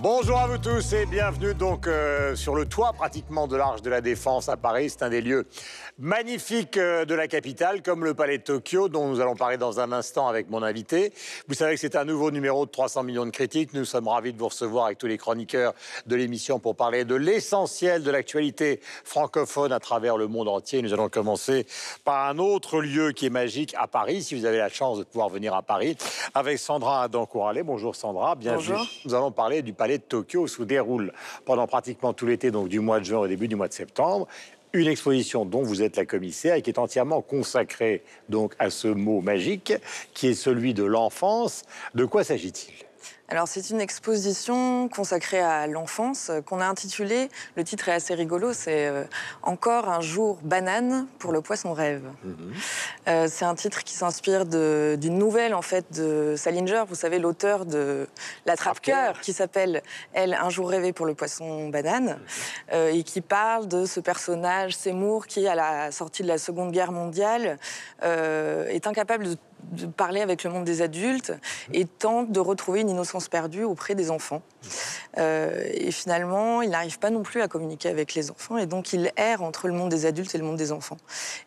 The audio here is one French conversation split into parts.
Bonjour à vous tous et bienvenue donc sur le toit pratiquement de l'Arche de la Défense à Paris. C'est un des lieux magnifiques de la capitale, comme le Palais de Tokyo, dont nous allons parler dans un instant avec mon invité. Vous savez que c'est un nouveau numéro de 300 millions de critiques. Nous sommes ravis de vous recevoir avec tous les chroniqueurs de l'émission pour parler de l'essentiel de l'actualité francophone à travers le monde entier. Nous allons commencer par un autre lieu qui est magique à Paris, si vous avez la chance de pouvoir venir à Paris, avec Sandra Adancourt-Allais. Bonjour Sandra, bienvenue. Bonjour. Nous allons parler du Palais de Tokyo où se déroule pendant pratiquement tout l'été, donc du mois de juin au début du mois de septembre, une exposition dont vous êtes la commissaire et qui est entièrement consacrée donc à ce mot magique qui est celui de l'enfance. De quoi s'agit-il ? Alors, c'est une exposition consacrée à l'enfance qu'on a intitulée, le titre est assez rigolo, c'est Encore un jour banane pour le poisson rêve. C'est un titre qui s'inspire d'une nouvelle, en fait, de Salinger, vous savez, l'auteur de L'Attrape-Cœur, qui s'appelle, elle, Un jour rêvé pour le poisson banane, et qui parle de ce personnage, Seymour, qui, à la sortie de la Seconde Guerre mondiale, est incapable de parler avec le monde des adultes et tente de retrouver une innocence perdue auprès des enfants. Et finalement, il n'arrive pas non plus à communiquer avec les enfants et donc il erre entre le monde des adultes et le monde des enfants.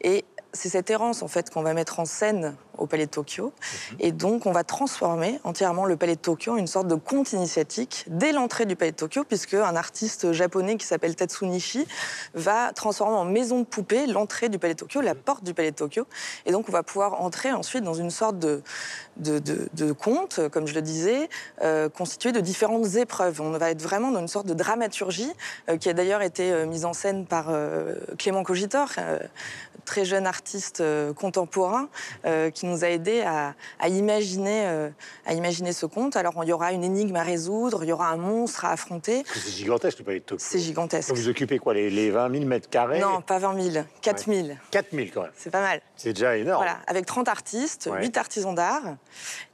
Et c'est cette errance, en fait, qu'on va mettre en scène au Palais de Tokyo. Et donc, on va transformer entièrement le Palais de Tokyo en une sorte de conte initiatique dès l'entrée du Palais de Tokyo, puisque un artiste japonais qui s'appelle Tatsunishi va transformer en maison de poupée l'entrée du Palais de Tokyo, la porte du Palais de Tokyo. Et donc, on va pouvoir entrer ensuite dans une sorte de conte, comme je le disais, constitué de différentes épreuves. On va être vraiment dans une sorte de dramaturgie qui a d'ailleurs été mise en scène par Clément Cogitor, très jeune artiste contemporain qui nous a aidés à imaginer ce conte. Alors, il y aura une énigme à résoudre, il y aura un monstre à affronter. C'est gigantesque le Palais de Tokyo. C'est gigantesque. Donc vous occupez quoi, les 20 000 mètres carrés? Non, pas 20 000, 4 000. 4 000 quand même. C'est pas mal. C'est déjà énorme. Voilà, avec 30 artistes, 8 artisans d'art,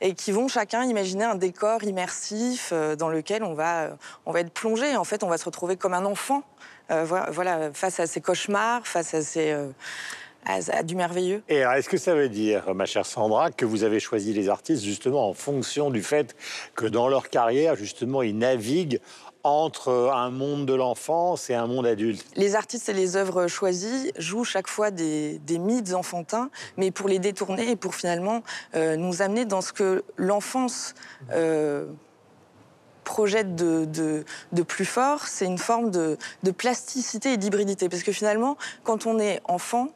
et qui vont chacun imaginer un décor immersif dans lequel on va être plongé. En fait, on va se retrouver comme un enfant, voilà, face à ses cauchemars, face à du merveilleux. Et alors, est-ce que ça veut dire, ma chère Sandra, que vous avez choisi les artistes justement en fonction du fait que dans leur carrière, justement, ils naviguent entre un monde de l'enfance et un monde adulte? Les artistes et les œuvres choisies jouent chaque fois des mythes enfantins, mais pour les détourner et pour finalement nous amener dans ce que l'enfance projette de plus fort, c'est une forme de plasticité et d'hybridité. Parce que finalement, quand on est enfant,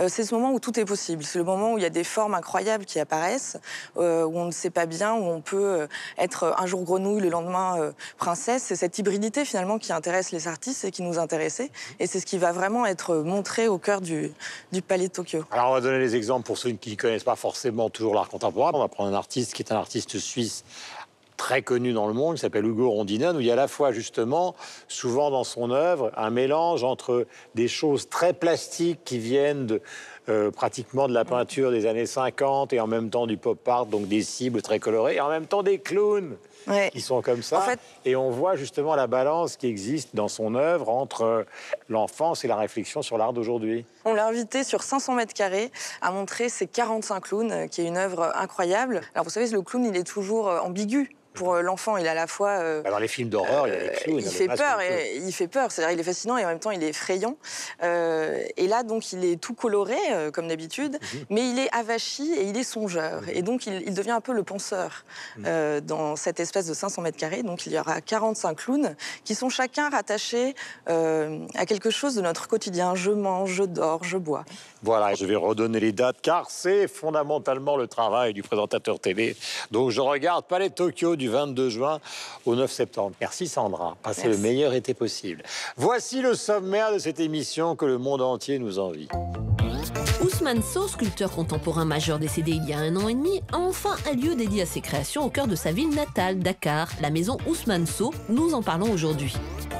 c'est ce moment où tout est possible. C'est le moment où il y a des formes incroyables qui apparaissent, où on ne sait pas bien, où on peut être un jour grenouille, le lendemain princesse. C'est cette hybridité finalement qui intéresse les artistes et qui nous intéressait. Et c'est ce qui va vraiment être montré au cœur du Palais de Tokyo. Alors on va donner les exemples pour ceux qui ne connaissent pas forcément toujours l'art contemporain. On va prendre un artiste qui est un artiste suisse très connu dans le monde, qui s'appelle Hugo Rondinen, où il y a à la fois, justement, souvent dans son œuvre, un mélange entre des choses très plastiques qui viennent pratiquement de la peinture des années 50 et en même temps du pop art, donc des cibles très colorées, et en même temps des clowns qui sont comme ça. En fait, et on voit justement la balance qui existe dans son œuvre entre l'enfance et la réflexion sur l'art d'aujourd'hui. On l'a invité sur 500 mètres carrés à montrer ses 45 clowns, qui est une œuvre incroyable. Alors vous savez, le clown, il est toujours ambigu. Pour l'enfant, il est à la fois... dans les films d'horreur, il y a des clowns. Il fait peur, c'est-à-dire il est fascinant et en même temps il est effrayant. Et là, donc, il est tout coloré, comme d'habitude, mais il est avachi et il est songeur. Et donc, il devient un peu le penseur dans cette espèce de 500 mètres carrés. Donc, il y aura 45 clowns qui sont chacun rattachés à quelque chose de notre quotidien. Je mange, je dors, je bois. Voilà, je vais redonner les dates, car c'est fondamentalement le travail du présentateur télé. Donc, je regarde Palais de Tokyo du 22 juin au 9 septembre. Merci Sandra, passez le meilleur été possible. Voici le sommaire de cette émission que le monde entier nous envie. Ousmane Sow, sculpteur contemporain majeur décédé il y a 1 an et demi, a enfin un lieu dédié à ses créations au cœur de sa ville natale, Dakar, la maison Ousmane Sow. Nous en parlons aujourd'hui.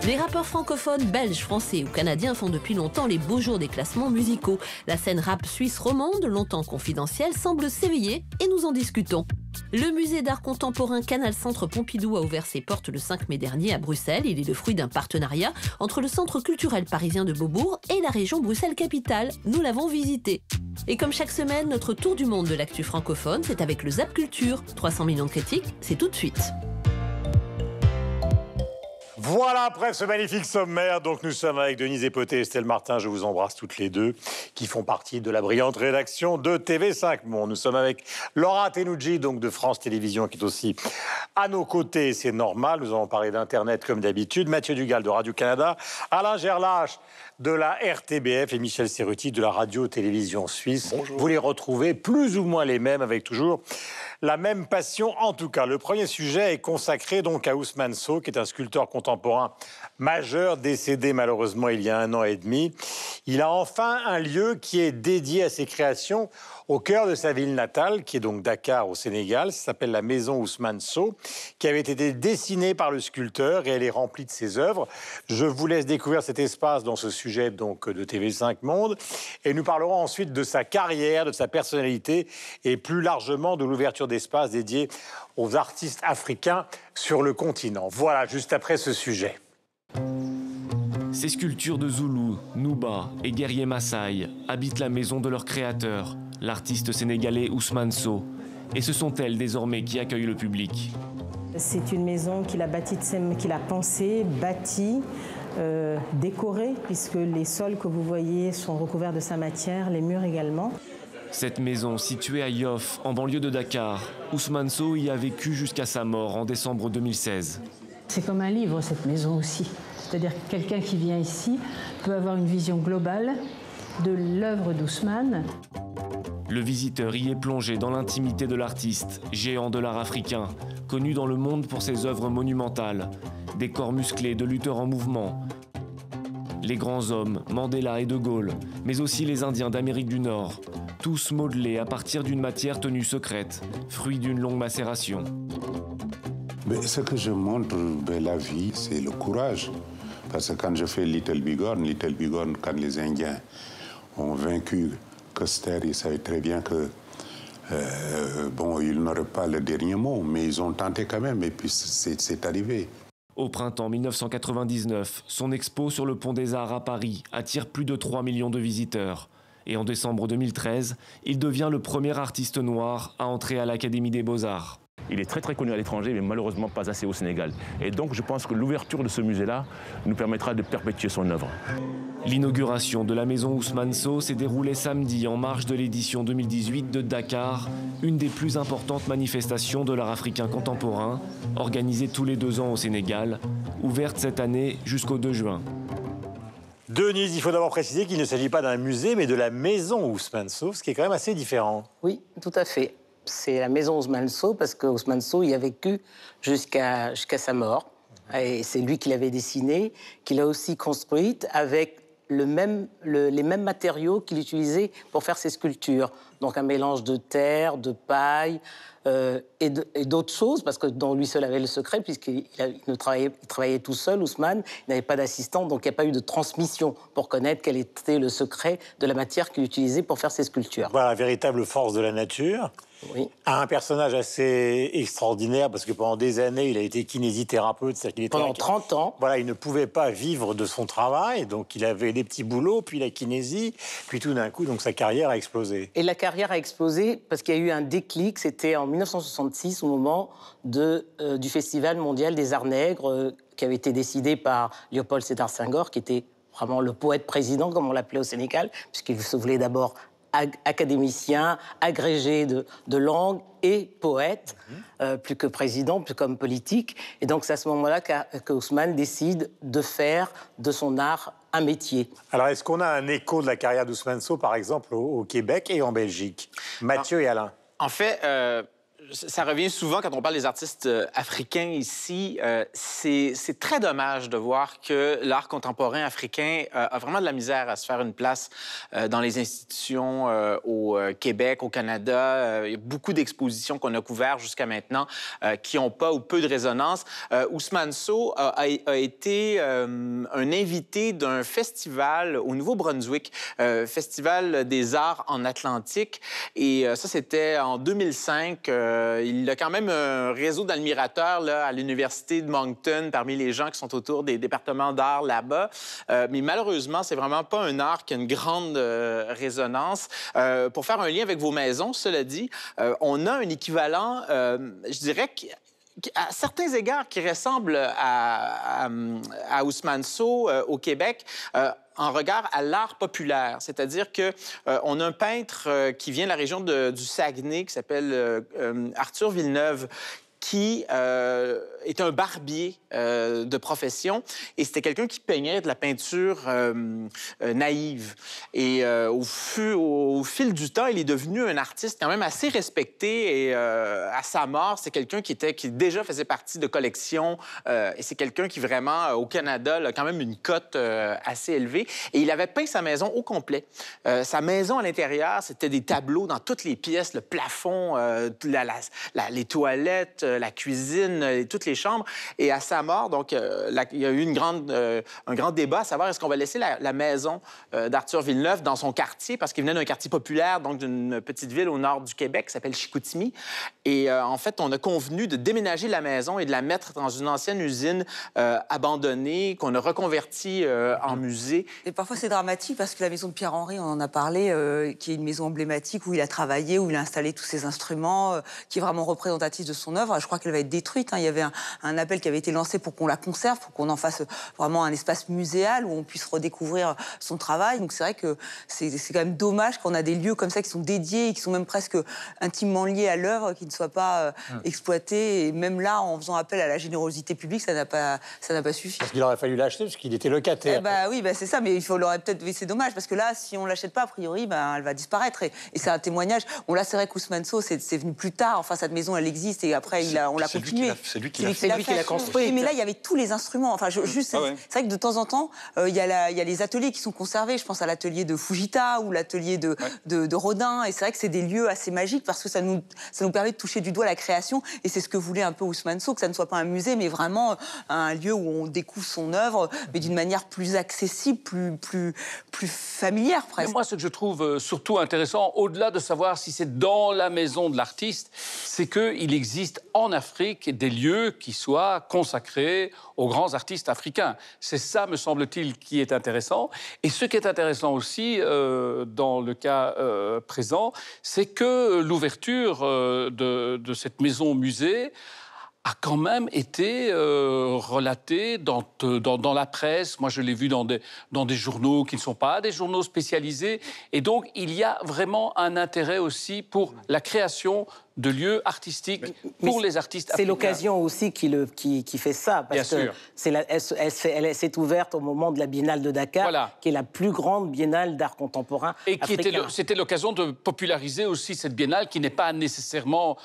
Les rappeurs francophones, belges, français ou canadiens font depuis longtemps les beaux jours des classements musicaux. La scène rap suisse romande, longtemps confidentielle, semble s'éveiller et nous en discutons. Le musée d'art contemporain Canal Centre Pompidou a ouvert ses portes le 5 mai dernier à Bruxelles. Il est le fruit d'un partenariat entre le centre culturel parisien de Beaubourg et la région Bruxelles-Capitale. Nous l'avons visité. Et comme chaque semaine, notre tour du monde de l'actu francophone, c'est avec le Zap Culture. 300 millions de critiques, c'est tout de suite. Voilà, après ce magnifique sommaire, donc nous sommes avec Denise Epoté et Estelle Martin, je vous embrasse toutes les deux, qui font partie de la brillante rédaction de TV5 Monde. Nous sommes avec Laura Tenucci, donc de France Télévisions, qui est aussi à nos côtés, c'est normal, nous allons parler d'Internet comme d'habitude, Mathieu Dugal de Radio-Canada, Alain Gerlache de la RTBF et Michel Serruti de la Radio-Télévision Suisse. Bonjour. Vous les retrouvez plus ou moins les mêmes, avec toujours la même passion en tout cas. Le premier sujet est consacré donc à Ousmane Sow, qui est un sculpteur contemporain majeur, décédé malheureusement il y a 1 an et demi. Il a enfin un lieu qui est dédié à ses créations au cœur de sa ville natale, qui est donc Dakar au Sénégal. Ça s'appelle la maison Ousmane Sow, qui avait été dessinée par le sculpteur et elle est remplie de ses œuvres. Je vous laisse découvrir cet espace dans ce sujet donc de TV5 Monde et nous parlerons ensuite de sa carrière, de sa personnalité et plus largement de l'ouverture d'espaces dédiés aux artistes africains sur le continent. Voilà, juste après ce sujet. Ces sculptures de Zoulous, Nouba et guerriers Maasai habitent la maison de leur créateur, l'artiste sénégalais Ousmane Sow. Et ce sont elles désormais qui accueillent le public. C'est une maison qu'il a bâtie, qu'il a pensée, bâtie, décorée, puisque les sols que vous voyez sont recouverts de sa matière, les murs également. Cette maison, située à Yoff, en banlieue de Dakar, Ousmane Sow y a vécu jusqu'à sa mort en décembre 2016. C'est comme un livre, cette maison aussi. C'est-à-dire que quelqu'un qui vient ici peut avoir une vision globale de l'œuvre d'Ousmane. Le visiteur y est plongé dans l'intimité de l'artiste, géant de l'art africain, connu dans le monde pour ses œuvres monumentales, des corps musclés de lutteurs en mouvement, les grands hommes, Mandela et De Gaulle, mais aussi les Indiens d'Amérique du Nord, tous modelés à partir d'une matière tenue secrète, fruit d'une longue macération. Mais ce que je montre de la vie, c'est le courage. Parce que quand je fais Little Bighorn, quand les Indiens ont vaincu Custer, ils savaient très bien que ils n'auraient pas le dernier mot, mais ils ont tenté quand même, et puis c'est arrivé. Au printemps 1999, son expo sur le Pont des Arts à Paris attire plus de 3 millions de visiteurs. Et en décembre 2013, il devient le premier artiste noir à entrer à l'Académie des Beaux-Arts. Il est très très connu à l'étranger, mais malheureusement pas assez au Sénégal. Et donc je pense que l'ouverture de ce musée-là nous permettra de perpétuer son œuvre. L'inauguration de la maison Ousmane Sow s'est déroulée samedi en marge de l'édition 2018 de Dakar, une des plus importantes manifestations de l'art africain contemporain, organisée tous les 2 ans au Sénégal, ouverte cette année jusqu'au 2 juin. Denise, il faut d'abord préciser qu'il ne s'agit pas d'un musée, mais de la maison Ousmane Sow, ce qui est quand même assez différent. Oui, tout à fait. C'est la maison Ousmane Sow, parce que Ousmane Sow y a vécu jusqu'à sa mort. Et c'est lui qui l'avait dessinée, qu'il a aussi construite avec les mêmes matériaux qu'il utilisait pour faire ses sculptures. Donc un mélange de terre, de paille et d'autres choses, parce que dont lui seul avait le secret, puisqu'il travaillait tout seul, Ousmane, il n'avait pas d'assistant, donc il n'y a pas eu de transmission pour connaître quel était le secret de la matière qu'il utilisait pour faire ses sculptures. Voilà, véritable force de la nature. Oui. Un personnage assez extraordinaire, parce que pendant des années, il a été kinésithérapeute. Pendant 30 ans. Voilà, il ne pouvait pas vivre de son travail, donc il avait des petits boulots, puis la kinésie, puis tout d'un coup, donc sa carrière a explosé. Et la carrière a explosé parce qu'il y a eu un déclic, c'était en 1966, au moment du Festival mondial des arts nègres, qui avait été décidé par Léopold Sédar Senghor, qui était vraiment le poète président, comme on l'appelait au Sénégal, puisqu'il se voulait d'abord académicien, agrégé de langue et poète, plus que président, plus comme politique. Et donc c'est à ce moment-là qu'Ousmane décide de faire de son art un métier. Alors est-ce qu'on a un écho de la carrière d'Ousmane Sow, par exemple, au Québec et en Belgique? Mathieu et Alain. En fait, ça revient souvent quand on parle des artistes africains ici. C'est très dommage de voir que l'art contemporain africain a vraiment de la misère à se faire une place dans les institutions au Québec, au Canada. Il y a beaucoup d'expositions qu'on a couvertes jusqu'à maintenant qui n'ont pas ou peu de résonance. Ousmane Sow a été un invité d'un festival au Nouveau-Brunswick, Festival des arts en Atlantique. Et ça, c'était en 2005. Il a quand même un réseau d'admirateurs à l'Université de Moncton, parmi les gens qui sont autour des départements d'art là-bas. Mais malheureusement, c'est vraiment pas un art qui a une grande résonance. Pour faire un lien avec vos maisons, cela dit, on a un équivalent, je dirais, à certains égards, qui ressemble à Ousmane Sow au Québec, en regard à l'art populaire. C'est-à-dire qu'on a un peintre qui vient de la région du Saguenay, qui s'appelle Arthur Villeneuve, qui est un barbier de profession. Et c'était quelqu'un qui peignait de la peinture naïve. Et au fil du temps, il est devenu un artiste quand même assez respecté. Et à sa mort, c'est quelqu'un qui déjà faisait partie de collections. Et c'est quelqu'un qui, vraiment, au Canada, a quand même une cote assez élevée. Et il avait peint sa maison au complet. Sa maison à l'intérieur, c'était des tableaux dans toutes les pièces, le plafond, les toilettes, la cuisine, et toutes les chambres. Et à sa mort, donc, il y a eu un grand débat à savoir est-ce qu'on va laisser la maison d'Arthur Villeneuve dans son quartier, parce qu'il venait d'un quartier populaire, donc d'une petite ville au nord du Québec qui s'appelle Chicoutimi. Et en fait, on a convenu de déménager la maison et de la mettre dans une ancienne usine abandonnée qu'on a reconvertie en musée. Et parfois, c'est dramatique parce que la maison de Pierre-Henry, on en a parlé, qui est une maison emblématique où il a travaillé, où il a installé tous ses instruments, qui est vraiment représentative de son œuvre. Je crois qu'elle va être détruite. Il y avait un appel qui avait été lancé pour qu'on la conserve, pour qu'on en fasse vraiment un espace muséal où on puisse redécouvrir son travail. Donc c'est vrai que c'est quand même dommage qu'on a des lieux comme ça qui sont dédiés et qui sont même presque intimement liés à l'œuvre, qui ne soient pas exploités. Et même là, en faisant appel à la générosité publique, ça n'a pas suffi. Parce qu'il aurait fallu l'acheter, parce qu'il était locataire. Oui, c'est ça, mais il l'aurait peut-être... C'est dommage, parce que là, si on ne l'achète pas, a priori, elle va disparaître. Et c'est un témoignage. Bon, là, c'est vrai qu'Ousmane Sow, c'est venu plus tard. Enfin, cette maison, elle existe, et après, on l'a continuée. C'est lui qui l'a construite. Mais là, il y avait tous les instruments. Enfin, c'est vrai que de temps en temps, il y a les ateliers qui sont conservés. Je pense à l'atelier de Fujita ou l'atelier de Rodin. Et c'est vrai que c'est des lieux assez magiques parce que ça nous permet de toucher du doigt la création. Et c'est ce que voulait un peu Ousmane Sow, que ça ne soit pas un musée, mais vraiment un lieu où on découvre son œuvre, mais d'une manière plus accessible, plus familière presque. Moi, ce que je trouve surtout intéressant, au-delà de savoir si c'est dans la maison de l'artiste, c'est qu'il existe en Afrique des lieux qui soient consacrés aux grands artistes africains. C'est ça, me semble-t-il, qui est intéressant. Et ce qui est intéressant aussi, dans le cas présent, c'est que l'ouverture de cette maison-musée a quand même été relatée dans la presse. Moi, je l'ai vu dans des journaux qui ne sont pas des journaux spécialisés. Et donc, il y a vraiment un intérêt aussi pour la création de lieux artistiques pour les artistes africains. C'est l'occasion aussi qui fait ça. Parce Bien sûr. Elle s'est ouverte au moment de la Biennale de Dakar, qui est la plus grande biennale d'art contemporain africain. C'était l'occasion de populariser aussi cette biennale qui n'est pas nécessairement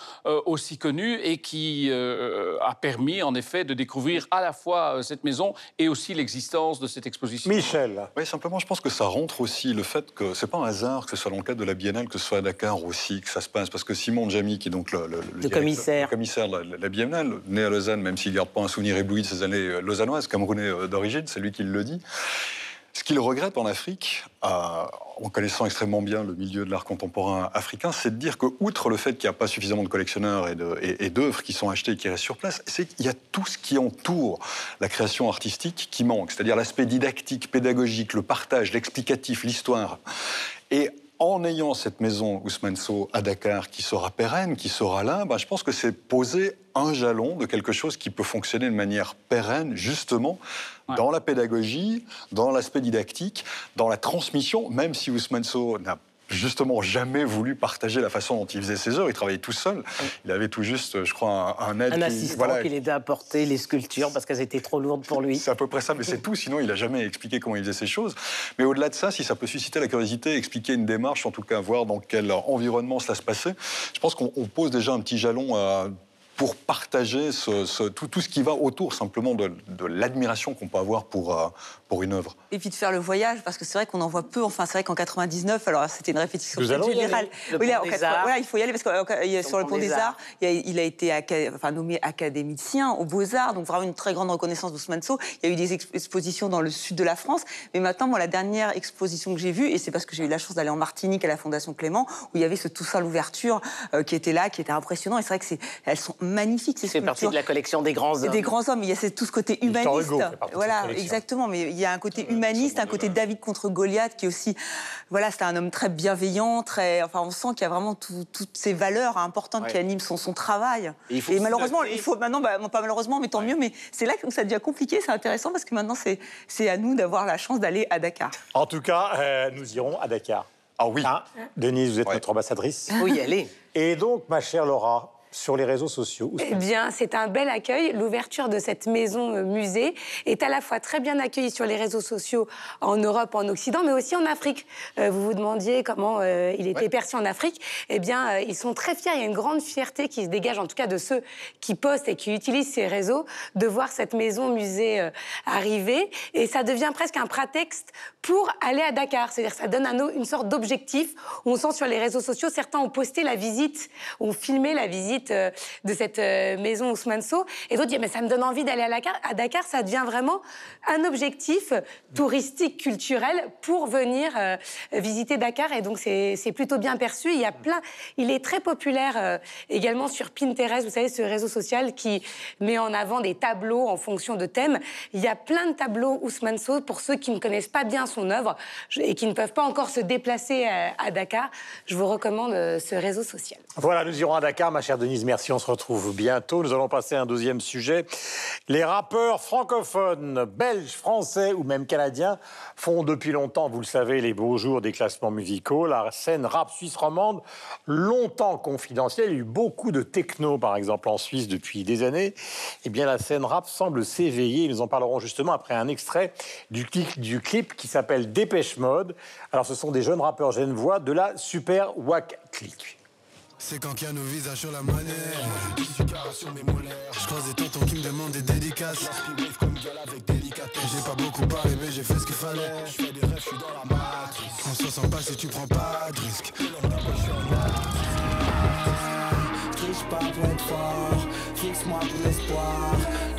aussi connue et qui a permis, en effet, de découvrir à la fois cette maison et aussi l'existence de cette exposition. Michel. Oui, simplement, je pense que ça rentre aussi le fait que c'est pas un hasard que ce soit dans le cadre de la biennale, que ce soit à Dakar aussi, que ça se passe. Parce que Simon Djami, qui est donc le commissaire de la Biennale, né à Lausanne, même s'il ne garde pas un souvenir ébloui de ses années lausannoises, camerounais d'origine, c'est lui qui le dit. Ce qu'il regrette en Afrique, en connaissant extrêmement bien le milieu de l'art contemporain africain, c'est de dire que, outre le fait qu'il n'y a pas suffisamment de collectionneurs et d'œuvres qui sont achetées et qui restent sur place, c'est qu'il y a tout ce qui entoure la création artistique qui manque, c'est-à-dire l'aspect didactique, pédagogique, le partage, l'explicatif, l'histoire. Et en ayant cette maison Ousmane Sow à Dakar qui sera pérenne, qui sera là, je pense que c'est poser un jalon de quelque chose qui peut fonctionner de manière pérenne, justement, dans la pédagogie, dans l'aspect didactique, dans la transmission, même si Ousmane Sow n'a justement jamais voulu partager la façon dont il faisait ses œuvres. Il travaillait tout seul. Il avait tout juste, je crois, un aide. Un assistant qui l'aidait à porter les sculptures parce qu'elles étaient trop lourdes pour lui. C'est à peu près ça, mais c'est tout. Sinon, il n'a jamais expliqué comment il faisait ces choses. Mais au-delà de ça, si ça peut susciter la curiosité, expliquer une démarche, en tout cas voir dans quel environnement cela se passait, je pense qu'on pose déjà un petit jalon pour partager tout ce qui va autour simplement de l'admiration qu'on peut avoir pour une œuvre. Et puis de faire le voyage, parce que c'est vrai qu'on en voit peu. Enfin, c'est vrai qu'en 99, alors c'était une répétition générale. Voilà, il faut y aller parce que sur le Pont des Arts, il a été nommé académicien aux Beaux-Arts, donc vraiment une très grande reconnaissance d'Ousmane Sow. Il y a eu des expositions dans le sud de la France, mais maintenant, moi, la dernière exposition que j'ai vue, et c'est parce que j'ai eu la chance d'aller en Martinique à la Fondation Clément, où il y avait ce Toussaint l'ouverture qui était là, qui était impressionnant. Et c'est vrai que elles sont magnifiques, ces sculptures. C'est partie de la collection des grands hommes. Des grands hommes, il y a tout ce côté humaniste. Hugo, voilà, exactement. Mais il y a un côté humaniste, un côté David contre Goliath qui est aussi... Voilà, c'est un homme très bienveillant, très... Enfin, on sent qu'il y a vraiment toutes ces valeurs importantes qui animent son travail. Et malheureusement, il faut maintenant... Bah, pas malheureusement, mais tant mieux, mais c'est là où ça devient compliqué, c'est intéressant, parce que maintenant, c'est à nous d'avoir la chance d'aller à Dakar. En tout cas, nous irons à Dakar. Ah oui. Hein, Denise, vous êtes notre ambassadrice. Oui, allez. Et donc, ma chère Laura, sur les réseaux sociaux. Eh bien, c'est un bel accueil. L'ouverture de cette maison musée est à la fois très bien accueillie sur les réseaux sociaux en Europe, en Occident, mais aussi en Afrique. Vous vous demandiez comment il était perçu en Afrique. Eh bien, ils sont très fiers. Il y a une grande fierté qui se dégage, en tout cas de ceux qui postent et qui utilisent ces réseaux, de voir cette maison musée arriver. Et ça devient presque un prétexte pour aller à Dakar. C'est-à-dire que ça donne une sorte d'objectif. On sent sur les réseaux sociaux, certains ont posté la visite, ont filmé la visite de cette maison Ousmane Sow, et d'autres disent mais ça me donne envie d'aller à Dakar. Ça devient vraiment un objectif touristique, culturel pour venir visiter Dakar, et donc c'est plutôt bien perçu. Il est très populaire également sur Pinterest, vous savez, ce réseau social qui met en avant des tableaux en fonction de thèmes. Il y a plein de tableaux Ousmane Sow pour ceux qui ne connaissent pas bien son œuvre et qui ne peuvent pas encore se déplacer à Dakar. Je vous recommande ce réseau social. Voilà, nous irons à Dakar, ma chère Denise, merci, on se retrouve bientôt. Nous allons passer à un deuxième sujet. Les rappeurs francophones, belges, français ou même canadiens font depuis longtemps, vous le savez, les beaux jours des classements musicaux. La scène rap suisse romande, longtemps confidentielle, il y a eu beaucoup de techno, par exemple, en Suisse depuis des années. Eh bien, la scène rap semble s'éveiller. Nous en parlerons justement après un extrait du clip qui s'appelle Dépêche Mode. Alors, ce sont des jeunes rappeurs genevois de la Super Wack Clique. C'est quand qu'il y a nos visages sur la monnaie. Sur mes molaires. Je croise des tontons qui me demandent des dédicaces. Comme avec délicatesse. J'ai pas beaucoup parlé, mais j'ai fait ce qu'il fallait. Je fais des rêves, je suis dans la matrice. On se sent pas si tu prends pas de risque. Triche pas pour être fort. Fixe-moi pour l'espoir.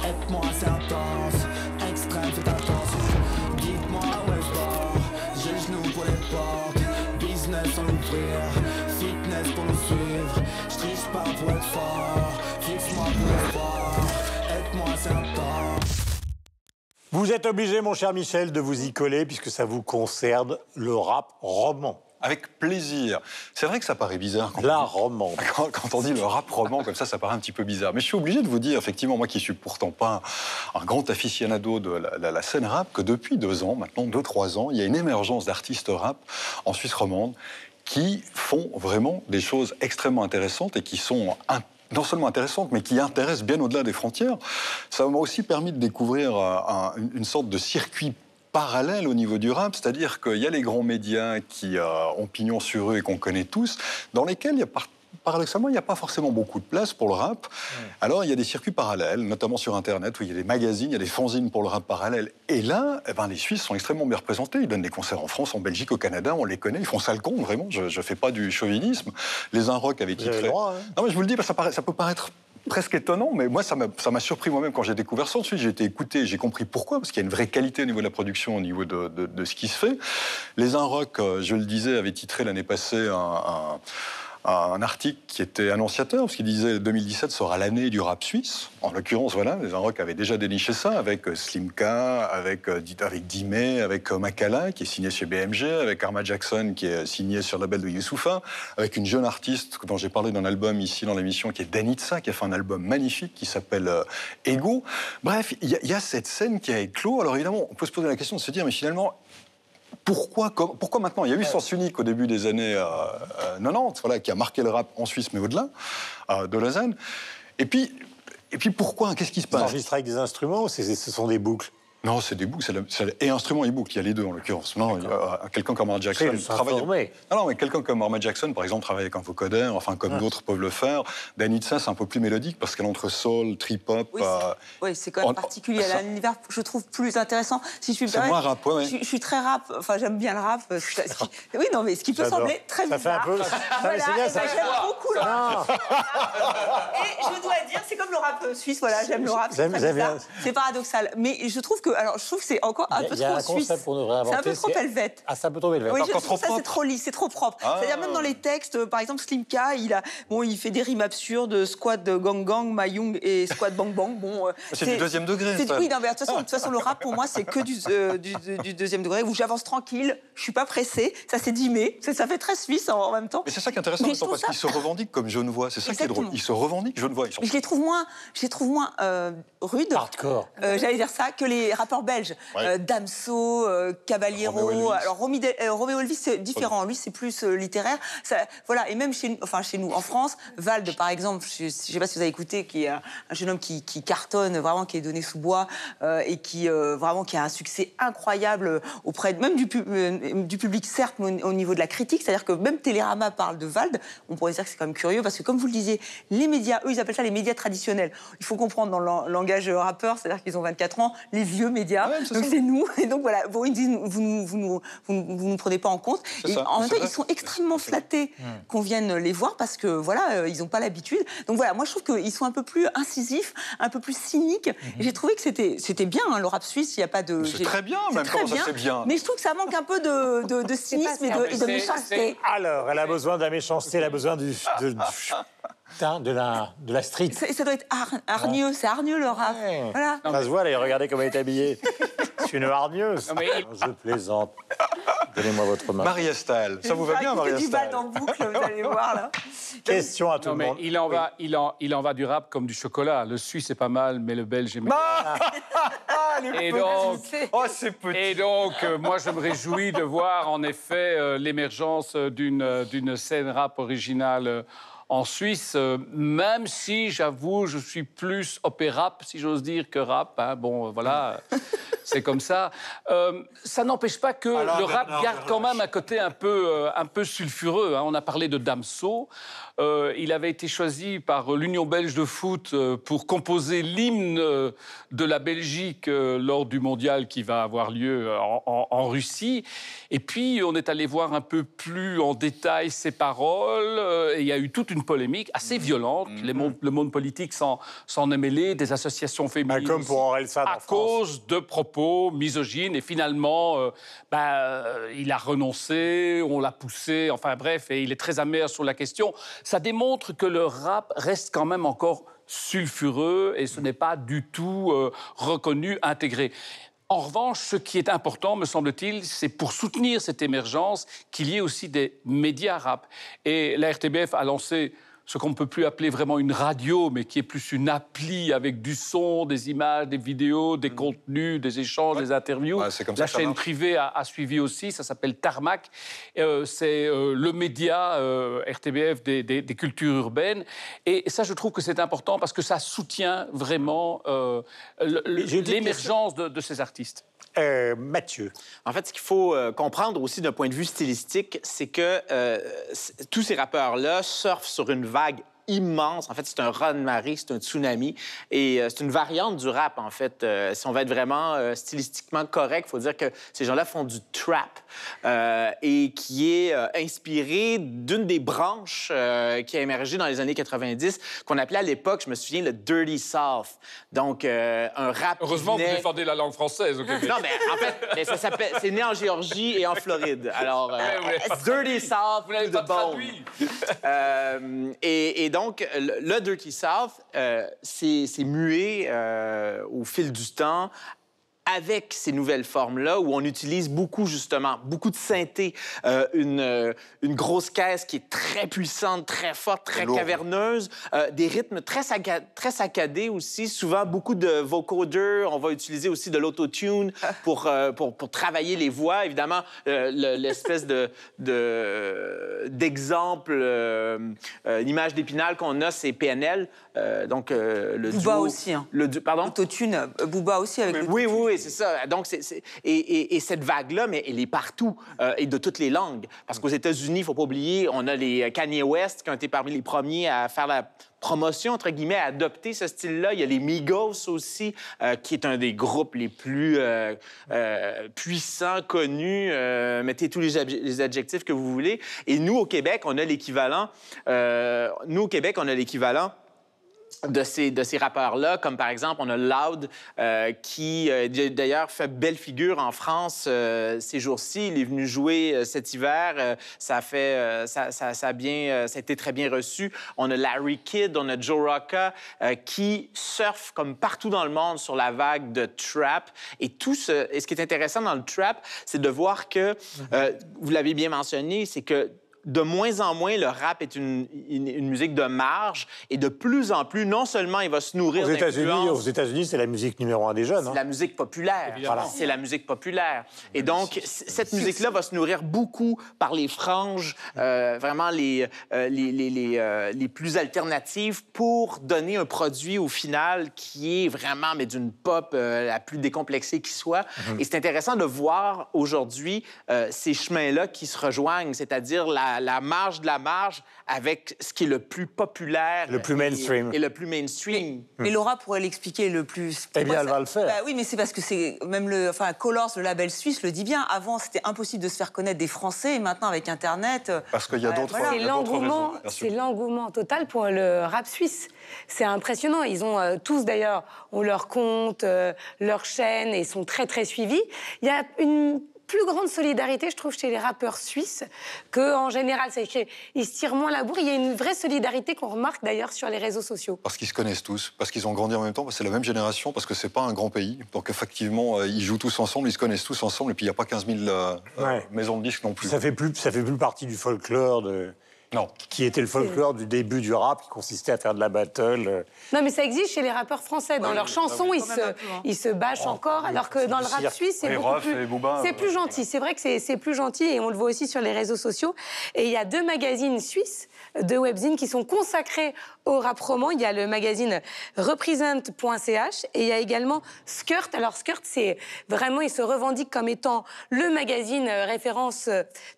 Aide-moi, c'est intense. Extrême, fais attention. Dites-moi où est-ce bord. J'ai le genou pour les portes. Business sans l'ouvrir. Fitness pour nous suivre. Je triche pas pour être fort. Fixe-moi pour l'espoir. Aide-moi, c'est intense. Vous êtes obligé, mon cher Michel, de vous y coller puisque ça vous concerne, le rap roman. Avec plaisir. C'est vrai que ça paraît bizarre. Roman. Quand on dit le rap roman, comme ça paraît un petit peu bizarre. Mais je suis obligé de vous dire, effectivement, moi qui suis pourtant pas un grand aficionado de la scène rap, que depuis 2 ans, maintenant 2-3 ans, il y a une émergence d'artistes rap en Suisse romande qui font vraiment des choses extrêmement intéressantes et qui sont non seulement intéressantes, mais qui intéressent bien au-delà des frontières. Ça m'a aussi permis de découvrir une sorte de circuit parallèle au niveau du rap, c'est-à-dire qu'il y a les grands médias qui ont pignon sur eux et qu'on connaît tous, dans lesquels il y a paradoxalement, il n'y a pas forcément beaucoup de place pour le rap. Alors, il y a des circuits parallèles, notamment sur Internet, où il y a des magazines, il y a des fanzines pour le rap parallèle. Et là, les Suisses sont extrêmement bien représentés. Ils donnent des concerts en France, en Belgique, au Canada, on les connaît. Ils font ça le con, vraiment. Je ne fais pas du chauvinisme. Les Unrock avaient titré... Non, mais je vous le dis, ça peut paraître presque étonnant, mais moi, ça m'a surpris moi-même quand j'ai découvert ça. Ensuite, j'ai été écouté, j'ai compris pourquoi, parce qu'il y a une vraie qualité au niveau de la production, au niveau de ce qui se fait. Les Unrock, je le disais, avaient titré l'année passée un article qui était annonciateur, parce qu'il disait 2017 sera l'année du rap suisse. En l'occurrence, voilà, les Unrock avaient déjà déniché ça avec Slimka, avec Dimé, avec Makala, qui est signé chez BMG, avec Arma Jackson, qui est signé sur le label de Youssoupha, avec une jeune artiste dont j'ai parlé dans l'album ici dans l'émission, qui est Danitza, qui a fait un album magnifique qui s'appelle Ego. Bref, il y a cette scène qui a éclos. Alors évidemment, on peut se poser la question de se dire, mais finalement, pourquoi maintenant? Il y a eu Sens Unique au début des années 90, voilà, qui a marqué le rap en Suisse, mais au-delà de Lausanne. Et puis pourquoi? Qu'est-ce qui se passe? Vous enregistrez avec des instruments ou ce sont des boucles? Non, c'est des boucles, et instrument et boucle, il y a les deux en l'occurrence. Non, quelqu'un comme Arma Jackson travaille. Non, mais quelqu'un comme Arma Jackson, par exemple, travaille avec un vocodeur, enfin comme d'autres peuvent le faire. Danitza, c'est un peu plus mélodique parce qu'elle est entre soul, trip-hop. Oui, c'est quand même particulier. Elle a un univers, je trouve, plus intéressant. Si je puis me permettre. C'est moins rap, ouais. Je suis très rap. Enfin, j'aime bien le rap. Oui, non, mais ce qui peut sembler très bizarre. Ça fait un peu. Voilà, j'aime beaucoup le rap. Et je dois dire, c'est comme le rap rap suisse, voilà, j'aime le rap. C'est paradoxal. Mais je trouve que c'est encore un peu trop suisse. C'est un peu trop helvète. Ah, c'est un peu trop helvète. Oui, je trouve ça, c'est trop lisse, c'est trop propre. C'est-à-dire même dans les textes, par exemple, Slimka, il fait des rimes absurdes, squat gang gang, Mayung et squat bang bang. Bon, c'est du deuxième degré. Oui, non, mais de toute façon, le rap, pour moi, c'est que du deuxième degré, où j'avance tranquille, je suis pas pressée, ça s'est dimé, ça fait très suisse en même temps. Mais c'est ça qui est intéressant, parce qu'il se revendique comme Genevois, c'est ça qui est drôle. Il se revendique Genevois. Je les trouve moins rudes, hardcore, j'allais dire ça, que les rappeurs belges. Damso, Caballero, alors Roméo Elvis, c'est différent, lui c'est plus littéraire. Ça, voilà, et même chez nous, en France, Vald par exemple, je ne sais pas si vous avez écouté, qui est un jeune homme qui cartonne, vraiment, qui est donné sous bois, et qui a un succès incroyable auprès même du public, certes, mais au niveau de la critique. C'est-à-dire que même Télérama parle de Vald. On pourrait dire que c'est quand même curieux, parce que comme vous le disiez, les médias, eux, ils appellent ça les médias traditionnels. Il faut comprendre dans le langage rappeur, c'est-à-dire qu'ils ont 24 ans, les vieux médias, donc c'est nous. Et donc voilà, bon, ils disent, vous nous prenez pas en compte. Et en même temps, ils sont extrêmement flattés qu'on vienne les voir, parce que voilà, ils n'ont pas l'habitude. Donc voilà, moi je trouve qu'ils sont un peu plus incisifs, un peu plus cyniques. Et j'ai trouvé que c'était bien, hein, le rap suisse, il n'y a pas de... C'est très bien, même quand ça c'est bien. Mais je trouve que ça manque un peu de cynisme et de méchanceté. Alors, elle a besoin de la méchanceté, elle a besoin de la street. Ça doit être hargneux, c'est hargneux le rap. Ouais. Voilà. Ça se voit, allez, regardez comment elle est habillée. C'est une hargneuse. Je plaisante. Donnez-moi votre main. Marie-Estelle, ça vous va bien, Marie-Estelle? Du bal en boucle, vous allez voir là. Question à tout le monde. Il en va du rap comme du chocolat. Le suisse est pas mal, mais le belge est meilleur. Et donc, moi, je me réjouis de voir en effet l'émergence d'une scène rap originale en Suisse, même si, j'avoue, je suis plus opérap, si j'ose dire, que rap. Hein. Bon, voilà, c'est comme ça. Ça n'empêche pas que le rap garde quand même un côté un peu sulfureux. Hein. On a parlé de Damso. Il avait été choisi par l'Union belge de foot pour composer l'hymne de la Belgique lors du mondial qui va avoir lieu en Russie. Et puis, on est allé voir un peu plus en détail ses paroles. Et il y a eu toute une polémique assez violente. Le monde politique s'en est mêlé, des associations féminines comme pour Orelsan à cause de propos misogynes. Et finalement, il a renoncé, on l'a poussé, enfin bref, et il est très amer sur la question. Ça démontre que le rap reste quand même encore sulfureux et ce n'est pas du tout reconnu, intégré. En revanche, ce qui est important, me semble-t-il, c'est pour soutenir cette émergence qu'il y ait aussi des médias rap. Et la RTBF a lancé ce qu'on ne peut plus appeler vraiment une radio, mais qui est plus une appli avec du son, des images, des vidéos, des contenus, des échanges, des interviews. La chaîne privée a suivi aussi, ça s'appelle Tarmac. C'est le média RTBF des cultures urbaines. Et ça, je trouve que c'est important parce que ça soutient vraiment l'émergence de ces artistes. Mathieu. En fait, ce qu'il faut comprendre aussi d'un point de vue stylistique, c'est que tous ces rappeurs-là surfent sur une vague immense. En fait, c'est un raz-de-marée, c'est un tsunami. Et c'est une variante du rap, en fait. Si on veut être vraiment stylistiquement correct, il faut dire que ces gens-là font du trap et qui est inspiré d'une des branches qui a émergé dans les années 90, qu'on appelait à l'époque, je me souviens, le Dirty South. Donc, un rap. Heureusement que vous défendez la langue française au Québec. Non, mais en fait, ça s'appelle. C'est né en Géorgie et en Floride. Alors, Dirty South, vous n'avez pas traduit. Et donc, le Dirty South, c'est muet au fil du temps. Avec ces nouvelles formes-là, où on utilise beaucoup, justement, beaucoup de synthé, une grosse caisse qui est très puissante, très forte, très caverneuse, des rythmes très saccadés aussi, souvent beaucoup de vocodeurs. On va utiliser aussi de l'autotune pour travailler les voix. Évidemment, l'espèce d'exemple, l'image d'Épinal qu'on a, c'est PNL. Donc, le Booba duo, aussi. Hein. Pardon? L'autotune, Booba aussi avec Oui, c'est ça. Donc, et cette vague-là, mais elle est partout et de toutes les langues. Parce qu'aux États-Unis, il ne faut pas oublier, on a les Kanye West qui ont été parmi les premiers à faire la promotion, entre guillemets, à adopter ce style-là. Il y a les Migos aussi, qui est un des groupes les plus puissants, connus. Mettez tous les adjectifs que vous voulez. Et nous, au Québec, on a l'équivalent... de ces rappeurs-là, comme par exemple, on a Loud, qui d'ailleurs fait belle figure en France ces jours-ci. Il est venu jouer cet hiver. Ça a été très bien reçu. On a Larry Kidd, on a Joe Rocca, qui surfent comme partout dans le monde sur la vague de trap. Et ce qui est intéressant dans le trap, c'est de voir que, vous l'avez bien mentionné, c'est que de moins en moins, le rap est une musique de marge et de plus en plus, non seulement il va se nourrir d'influences... Aux États-Unis, c'est la musique numéro 1 des jeunes. C'est la musique populaire. Voilà. C'est la musique populaire. Et donc, cette musique-là va se nourrir beaucoup par les franges, vraiment les plus alternatives pour donner un produit au final qui est vraiment d'une pop la plus décomplexée qui soit. Et c'est intéressant de voir aujourd'hui ces chemins-là qui se rejoignent, c'est-à-dire la marge de la marge avec ce qui est le plus populaire. Le plus mainstream. Et le plus mainstream. Mais Laura pourrait l'expliquer le plus. Eh bien, elle va le faire. Bah, oui, mais c'est parce que c'est même Colors, le label suisse, le dit bien. Avant, c'était impossible de se faire connaître des Français, et maintenant, avec Internet. Parce qu'il y a d'autres. Voilà. C'est l'engouement total pour le rap suisse. C'est impressionnant. Ils ont tous, d'ailleurs, ont leur compte, leur chaîne, et sont très, très suivis. Il y a une plus grande solidarité, je trouve, chez les rappeurs suisses qu'en général. Ils se tirent moins la bourre. Il y a une vraie solidarité qu'on remarque d'ailleurs sur les réseaux sociaux. Parce qu'ils se connaissent tous, parce qu'ils ont grandi en même temps, parce que c'est la même génération, parce que c'est pas un grand pays. Donc effectivement, ils jouent tous ensemble, ils se connaissent tous ensemble, et puis il n'y a pas 15 000 maisons de disques non plus. Ça fait plus partie du folklore Non. Qui était le folklore du début du rap, qui consistait à faire de la battle. Non, mais ça existe chez les rappeurs français. Dans leurs chansons, ils se bâchent encore, alors que dans le rap suisse, c'est beaucoup plus... C'est plus gentil. C'est vrai que c'est plus gentil, et on le voit aussi sur les réseaux sociaux. Et il y a 2 magazines suisses, 2 webzines, qui sont consacrés au rap roman. Il y a le magazine Represent.ch, et il y a également Skirt. Alors, Skirt, c'est vraiment... Ils se revendiquent comme étant le magazine référence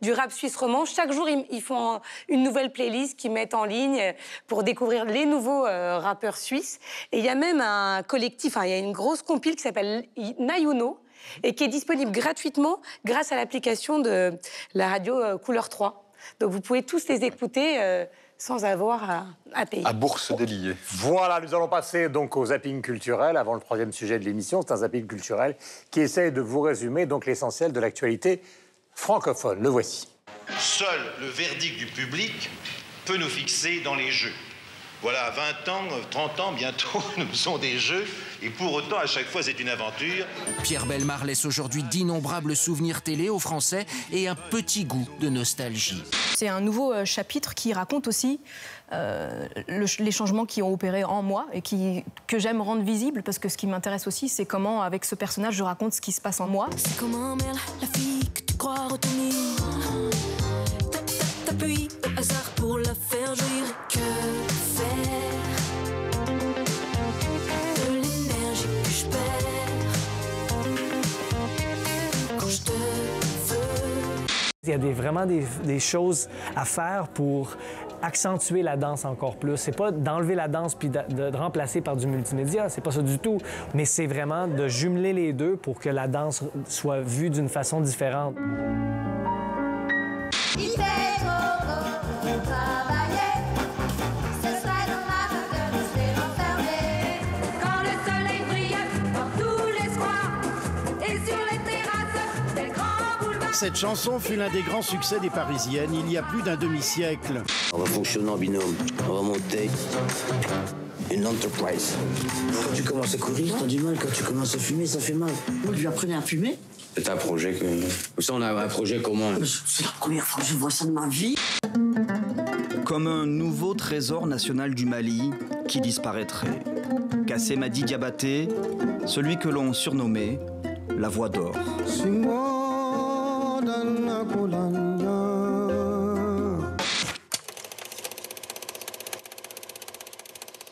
du rap suisse roman. Chaque jour, ils font une nouvelle playlist qu'ils mettent en ligne pour découvrir les nouveaux rappeurs suisses. Et il y a même un collectif, il y a une grosse compile qui s'appelle Nayuno et qui est disponible gratuitement grâce à l'application de la radio Couleur 3. Donc vous pouvez tous les écouter sans avoir à payer. À bourse déliée. Voilà, nous allons passer donc au zapping culturel avant le 3e sujet de l'émission. C'est un zapping culturel qui essaie de vous résumer donc l'essentiel de l'actualité francophone. Le voici. Seul le verdict du public peut nous fixer dans les jeux. Voilà, 20 ans, 30 ans, bientôt, nous sommes des jeux, et pour autant, à chaque fois, c'est une aventure. Pierre Bellemare laisse aujourd'hui d'innombrables souvenirs télé aux Français et un petit goût de nostalgie. C'est un nouveau chapitre qui raconte aussi les changements qui ont opéré en moi et que j'aime rendre visible, parce que ce qui m'intéresse aussi, c'est comment, avec ce personnage, je raconte ce qui se passe en moi. C'est comme un merle, la fille que tu crois retenir. T'appuies au hasard pour la faire jouir. Que faire de l'énergie que je perds quand je te veux? Il y a vraiment des choses à faire pour accentuer la danse encore plus. C'est pas d'enlever la danse puis de remplacer par du multimédia, c'est pas ça du tout. Mais c'est vraiment de jumeler les deux pour que la danse soit vue d'une façon différente. Il fait trop beau pour travailler. Ce serait dommage de rester enfermé. Quand le soleil brille dans tous les squares et sur les terrasses des grands boulevards. Cette chanson fut l'un des grands succès des Parisiennes il y a plus d'un demi-siècle. On va fonctionner en binôme. On va monter une entreprise. Quand tu commences à courir, t'as du mal. Quand tu commences à fumer, ça fait mal. Vous lui apprenez à fumer? C'est un projet que... Ça, on a un projet commun. C'est la première fois que je vois ça de ma vie. Comme un nouveau trésor national du Mali qui disparaîtrait. Kassemadi Diabaté, celui que l'on surnommait la Voix d'Or.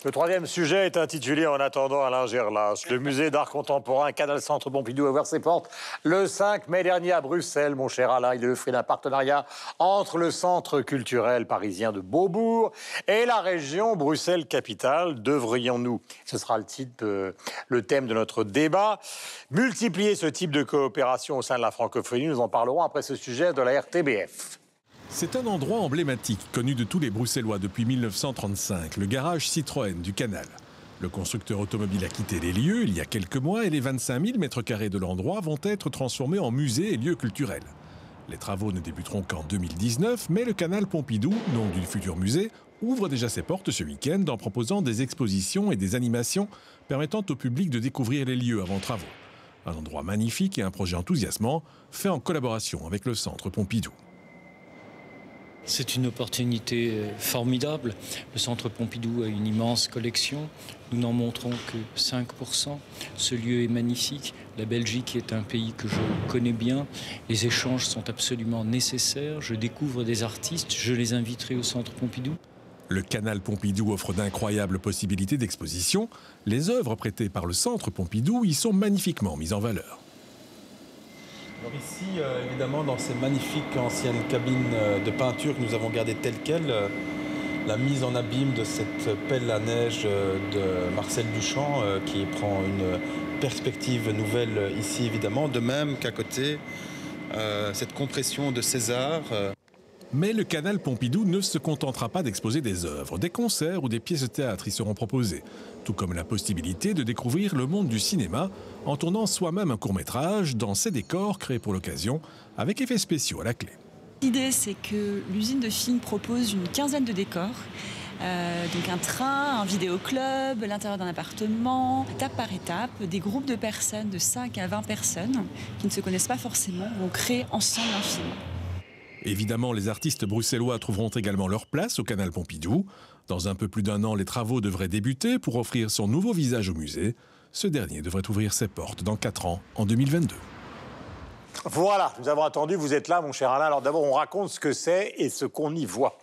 Le 3e sujet est intitulé, en attendant, Alain Gerlache. Le musée d'art contemporain Canal Centre Pompidou a ouvert ses portes le 5 mai dernier à Bruxelles. Mon cher Alain, il est le fruit d'un partenariat entre le centre culturel parisien de Beaubourg et la région Bruxelles-Capitale. Devrions-nous, ce sera le thème de notre débat, multiplier ce type de coopération au sein de la francophonie? Nous en parlerons après ce sujet de la RTBF. C'est un endroit emblématique, connu de tous les Bruxellois depuis 1935, le garage Citroën du Canal. Le constructeur automobile a quitté les lieux il y a quelques mois et les 25 000 m² de l'endroit vont être transformés en musée et lieux culturels. Les travaux ne débuteront qu'en 2019, mais le Canal Pompidou, nom du futur musée, ouvre déjà ses portes ce week-end en proposant des expositions et des animations permettant au public de découvrir les lieux avant travaux. Un endroit magnifique et un projet enthousiasmant, fait en collaboration avec le Centre Pompidou. C'est une opportunité formidable. Le Centre Pompidou a une immense collection. Nous n'en montrons que 5%. Ce lieu est magnifique. La Belgique est un pays que je connais bien. Les échanges sont absolument nécessaires. Je découvre des artistes. Je les inviterai au Centre Pompidou. Le Canal Pompidou offre d'incroyables possibilités d'exposition. Les œuvres prêtées par le Centre Pompidou y sont magnifiquement mises en valeur. Alors ici, évidemment, dans ces magnifiques anciennes cabines de peinture que nous avons gardées telles quelles, la mise en abîme de cette pelle à neige de Marcel Duchamp qui prend une perspective nouvelle ici, évidemment, de même qu'à côté, cette compression de César. Mais le Canal Pompidou ne se contentera pas d'exposer des œuvres. Des concerts ou des pièces de théâtre y seront proposées, tout comme la possibilité de découvrir le monde du cinéma en tournant soi-même un court-métrage dans ses décors créés pour l'occasion, avec effets spéciaux à la clé. L'idée, c'est que l'usine de films propose une quinzaine de décors. Donc un train, un vidéoclub, l'intérieur d'un appartement, étape par étape, des groupes de personnes, de 5 à 20 personnes, qui ne se connaissent pas forcément, vont créer ensemble un film. Évidemment, les artistes bruxellois trouveront également leur place au Canal Pompidou. Dans un peu plus d'1 an, les travaux devraient débuter pour offrir son nouveau visage au musée. Ce dernier devrait ouvrir ses portes dans 4 ans, en 2022. Voilà, nous avons attendu, vous êtes là, mon cher Alain. Alors d'abord, on raconte ce que c'est et ce qu'on y voit.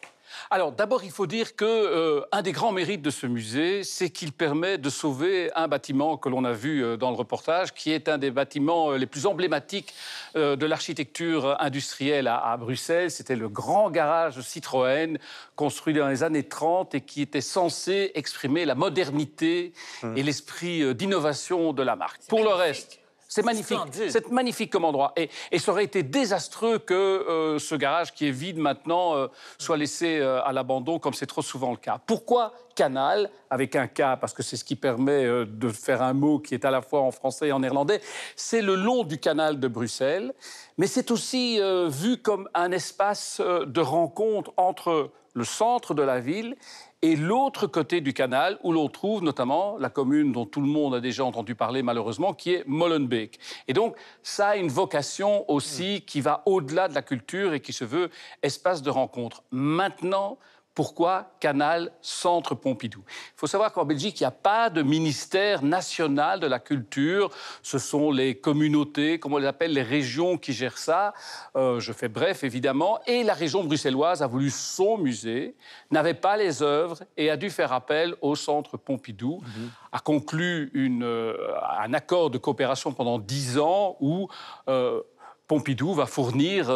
Alors d'abord, il faut dire qu'un des grands mérites de ce musée, c'est qu'il permet de sauver un bâtiment que l'on a vu dans le reportage, qui est un des bâtiments les plus emblématiques de l'architecture industrielle à Bruxelles. C'était le grand garage Citroën, construit dans les années 30 et qui était censé exprimer la modernité et l'esprit d'innovation de la marque. Pour le reste... C'est magnifique, c'est magnifique comme endroit. Et ça aurait été désastreux que ce garage qui est vide maintenant soit laissé à l'abandon, comme c'est trop souvent le cas. Pourquoi Canal, avec un K, parce que c'est ce qui permet de faire un mot qui est à la fois en français et en néerlandais. C'est le long du canal de Bruxelles, mais c'est aussi vu comme un espace de rencontre entre le centre de la ville et l'autre côté du canal, où l'on trouve notamment la commune dont tout le monde a déjà entendu parler malheureusement, qui est Molenbeek. Et donc, ça a une vocation aussi qui va au-delà de la culture et qui se veut espace de rencontre. Maintenant, pourquoi Canal Centre Pompidou? Il faut savoir qu'en Belgique, il n'y a pas de ministère national de la culture. Ce sont les communautés, comme on les appelle, les régions qui gèrent ça. Je fais bref, évidemment. Et la région bruxelloise a voulu son musée, n'avait pas les œuvres et a dû faire appel au Centre Pompidou. A conclu un accord de coopération pendant 10 ans où... Pompidou va fournir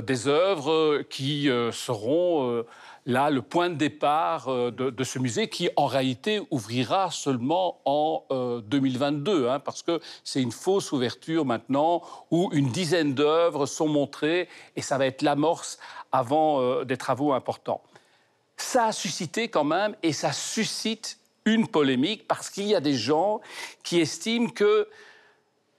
des œuvres qui seront là le point de départ de ce musée qui, en réalité, ouvrira seulement en 2022, parce que c'est une fausse ouverture maintenant où une dizaine d'œuvres sont montrées et ça va être l'amorce avant des travaux importants. Ça a suscité quand même, et ça suscite une polémique parce qu'il y a des gens qui estiment que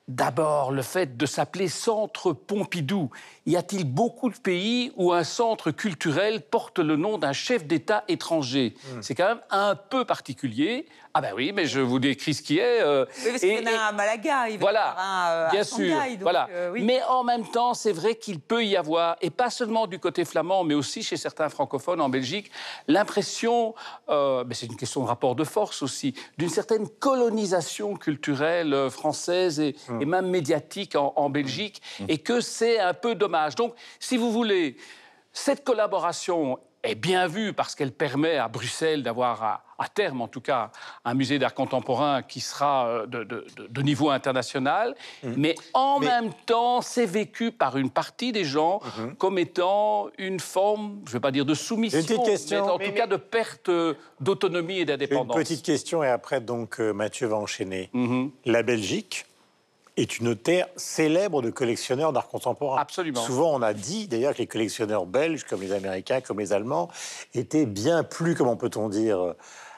d'abord, le fait de s'appeler Centre Pompidou. Y a-t-il beaucoup de pays où un centre culturel porte le nom d'un chef d'État étranger? C'est quand même un peu particulier. Ah ben oui, mais je vous décris ce qui est. Oui, parce qu'il y en a un à Malaga, il va y avoir un bien à sûr, Shanghai. Donc, voilà. Oui. Mais en même temps, c'est vrai qu'il peut y avoir, et pas seulement du côté flamand, mais aussi chez certains francophones en Belgique, l'impression, mais c'est une question de rapport de force aussi, d'une certaine colonisation culturelle française et même médiatique en Belgique, et que c'est un peu dommage. Donc, si vous voulez, cette collaboration est bien vue parce qu'elle permet à Bruxelles d'avoir, à terme en tout cas, un musée d'art contemporain qui sera de niveau international. Mais en même temps, c'est vécu par une partie des gens comme étant une forme, je ne vais pas dire de soumission, mais en tout cas de perte d'autonomie et d'indépendance. Une petite question et après, donc, Mathieu va enchaîner. La Belgique est une terre célèbre de collectionneurs d'art contemporain. Absolument. Souvent, on a dit d'ailleurs que les collectionneurs belges, comme les Américains, comme les Allemands, étaient bien plus, comment peut-on dire,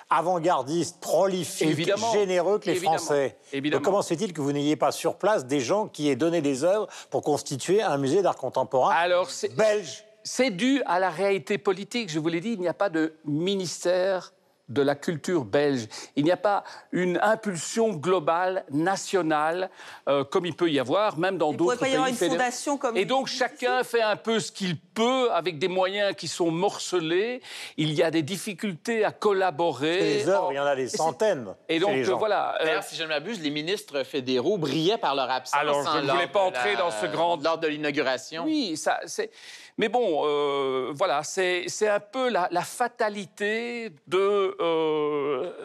avant-gardistes, prolifiques, Évidemment. généreux que les Évidemment. Français. Évidemment. Donc, comment se fait-il que vous n'ayez pas sur place des gens qui aient donné des œuvres pour constituer un musée d'art contemporain belge? C'est dû à la réalité politique. Je vous l'ai dit, il n'y a pas de ministère de la culture belge. Il n'y a pas une impulsion globale, nationale, comme il peut y avoir, même dans d'autres pays. Il pourrait pas y avoir une fondation comme... Et donc, chacun fait un peu ce qu'il peut, avec des moyens qui sont morcelés. Il y a des difficultés à collaborer. Les œuvres, il y en a des centaines. Et donc, voilà... D'ailleurs, si je ne m'abuse, les ministres fédéraux brillaient par leur absence. Alors, je ne voulais pas entrer dans ce grand... Lors de l'inauguration. Oui, ça, c'est... Mais bon, voilà, c'est un peu la fatalité de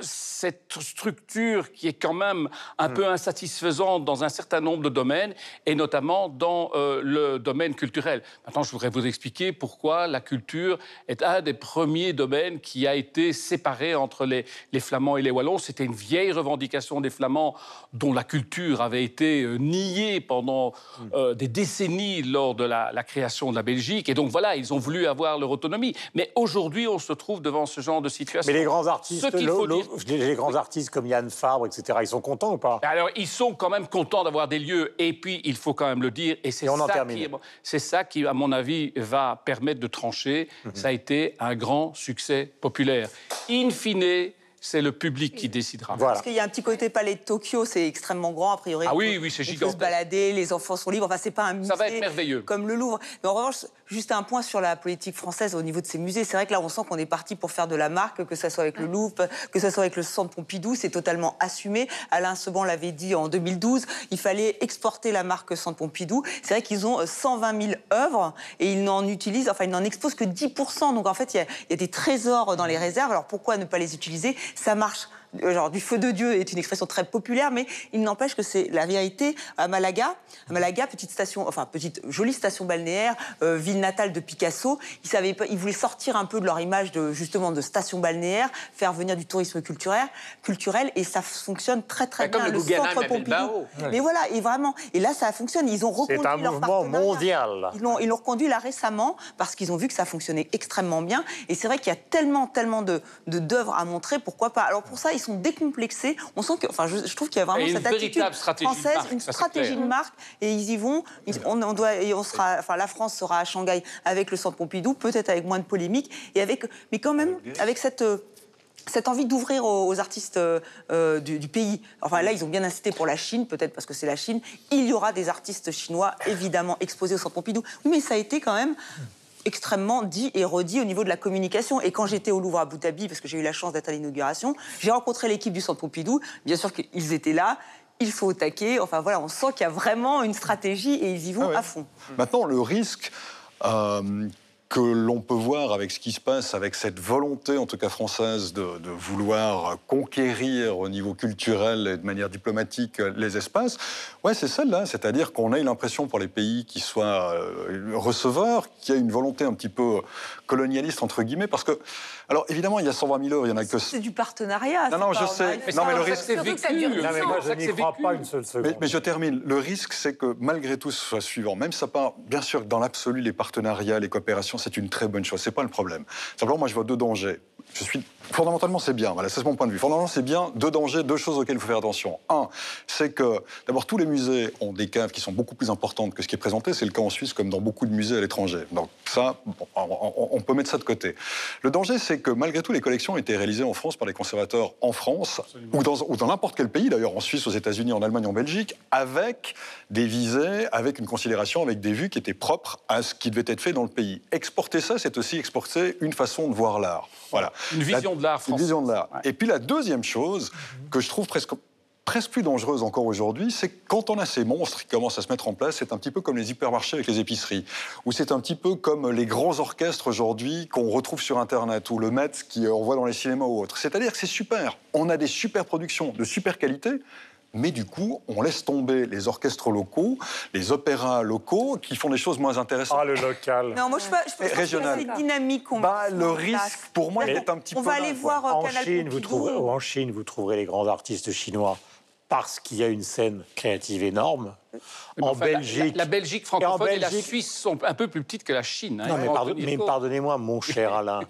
cette structure qui est quand même un peu insatisfaisante dans un certain nombre de domaines, et notamment dans le domaine culturel. Maintenant, je voudrais vous expliquer pourquoi la culture est un des premiers domaines qui a été séparé entre les Flamands et les Wallons. C'était une vieille revendication des Flamands dont la culture avait été niée pendant des décennies lors de la création de la Belgique. Et donc voilà, ils ont voulu avoir leur autonomie. Mais aujourd'hui, on se trouve devant ce genre de situation. Mais les grands artistes, les grands artistes comme Yann Fabre, etc., ils sont contents ou pas? Alors, ils sont quand même contents d'avoir des lieux. Et puis, il faut quand même le dire, et c'est ça qui, à mon avis, va permettre de trancher. Ça a été un grand succès populaire. In fine, c'est le public qui décidera. Voilà. Parce qu'il y a un petit côté palais de Tokyo, c'est extrêmement grand, a priori. Ah oui, oui, c'est gigantesque. On peut se balader, les enfants sont libres. Enfin, c'est pas un musée. Ça va être merveilleux. Comme le Louvre. Mais en revanche, juste un point sur la politique française au niveau de ces musées. C'est vrai que là, on sent qu'on est parti pour faire de la marque, que ce soit avec le Louvre, que ce soit avec le Centre Pompidou. C'est totalement assumé. Alain Seban l'avait dit en 2012. Il fallait exporter la marque Centre Pompidou. C'est vrai qu'ils ont 120 000 œuvres et ils n'en utilisent, enfin, ils n'en exposent que 10%. Donc, en fait, il y a des trésors dans les réserves. Alors, pourquoi ne pas les utiliser? Ça marche. Genre, du feu de Dieu est une expression très populaire, mais il n'empêche que c'est la vérité. À Malaga, petite station, enfin petite jolie station balnéaire, ville natale de Picasso. Ils voulaient sortir un peu de leur image justement de station balnéaire, faire venir du tourisme culturel, et ça fonctionne très très bien. Comme le Centre Pompidou. Mais voilà, et vraiment, et là ça fonctionne. Ils ont reconduit leur mouvement mondial. Ils l'ont reconduit là récemment parce qu'ils ont vu que ça fonctionnait extrêmement bien. Et c'est vrai qu'il y a tellement d'œuvres à montrer. Pourquoi pas? Alors pour ça, ils sont décomplexés. On sent que, enfin, je trouve qu'il y a vraiment cette attitude française, une stratégie de marque, et ils y vont. La France sera à Shanghai avec le Centre Pompidou, peut-être avec moins de polémiques, mais quand même avec cette envie d'ouvrir aux artistes du pays. Enfin là, ils ont bien incité pour la Chine, peut-être parce que c'est la Chine. Il y aura des artistes chinois, évidemment, exposés au Centre Pompidou. Oui, mais ça a été quand même extrêmement dit et redit au niveau de la communication. Et quand j'étais au Louvre à Abu Dhabi, parce que j'ai eu la chance d'être à l'inauguration, j'ai rencontré l'équipe du Centre Pompidou. Bien sûr qu'ils étaient là. Il faut au taquet. Enfin voilà, on sent qu'il y a vraiment une stratégie et ils y vont à fond. Maintenant, le risque que l'on peut voir avec ce qui se passe, avec cette volonté, en tout cas française, de vouloir conquérir au niveau culturel et de manière diplomatique les espaces, c'est celle-là. C'est-à-dire qu'on a l'impression pour les pays qui soient receveurs, qu'il y a une volonté un petit peu colonialiste, entre guillemets, parce que, alors évidemment, il y a 120 000 œuvres, il y en a que... C'est du partenariat. Non, je sais. Non, mais le risque... Non, mais moi, je n'y crois pas une seule seconde. Mais je termine. Le risque, c'est que malgré tout, ce soit suivant. Même ça part, bien sûr, dans l'absolu, les partenariats, les coopérations, c'est une très bonne chose. C'est pas le problème. Simplement, moi, je vois deux dangers. Fondamentalement, c'est bien. Voilà, c'est mon point de vue. Fondamentalement, c'est bien. Deux dangers, deux choses auxquelles il faut faire attention. Un, c'est que, d'abord, tous les musées ont des caves qui sont beaucoup plus importantes que ce qui est présenté. C'est le cas en Suisse, comme dans beaucoup de musées à l'étranger. Donc ça, on peut mettre ça de côté. Le danger, c'est que, malgré tout, les collections étaient réalisées en France par les conservateurs en France, ou dans n'importe quel pays, d'ailleurs, en Suisse, aux États-Unis, en Allemagne, en Belgique, avec des visées, avec une considération, avec des vues qui étaient propres à ce qui devait être fait dans le pays. Exporter ça, c'est aussi exporter une façon de voir l'art. Voilà. Une vision de l'art français. Une vision de l'art. Ouais. Et puis la deuxième chose que je trouve presque plus dangereuse encore aujourd'hui, c'est que quand on a ces monstres qui commencent à se mettre en place, c'est un petit peu comme les hypermarchés avec les épiceries, ou c'est un petit peu comme les grands orchestres aujourd'hui qu'on retrouve sur Internet, ou le Met qu'on voit dans les cinémas ou autres. C'est-à-dire que c'est super. On a des super productions de super qualité, mais du coup, on laisse tomber les orchestres locaux, les opéras locaux, qui font des choses moins intéressantes. Ah, le local. Non, moi, je pense que c'est dynamique. Le risque, pour moi, est un petit peu... On va aller voir en Chine, vous trouverez les grands artistes chinois. parce qu'il y a une scène créative énorme. En Belgique... La Belgique francophone et la Suisse sont un peu plus petites que la Chine. Non, mais pardonnez-moi, mon cher Alain,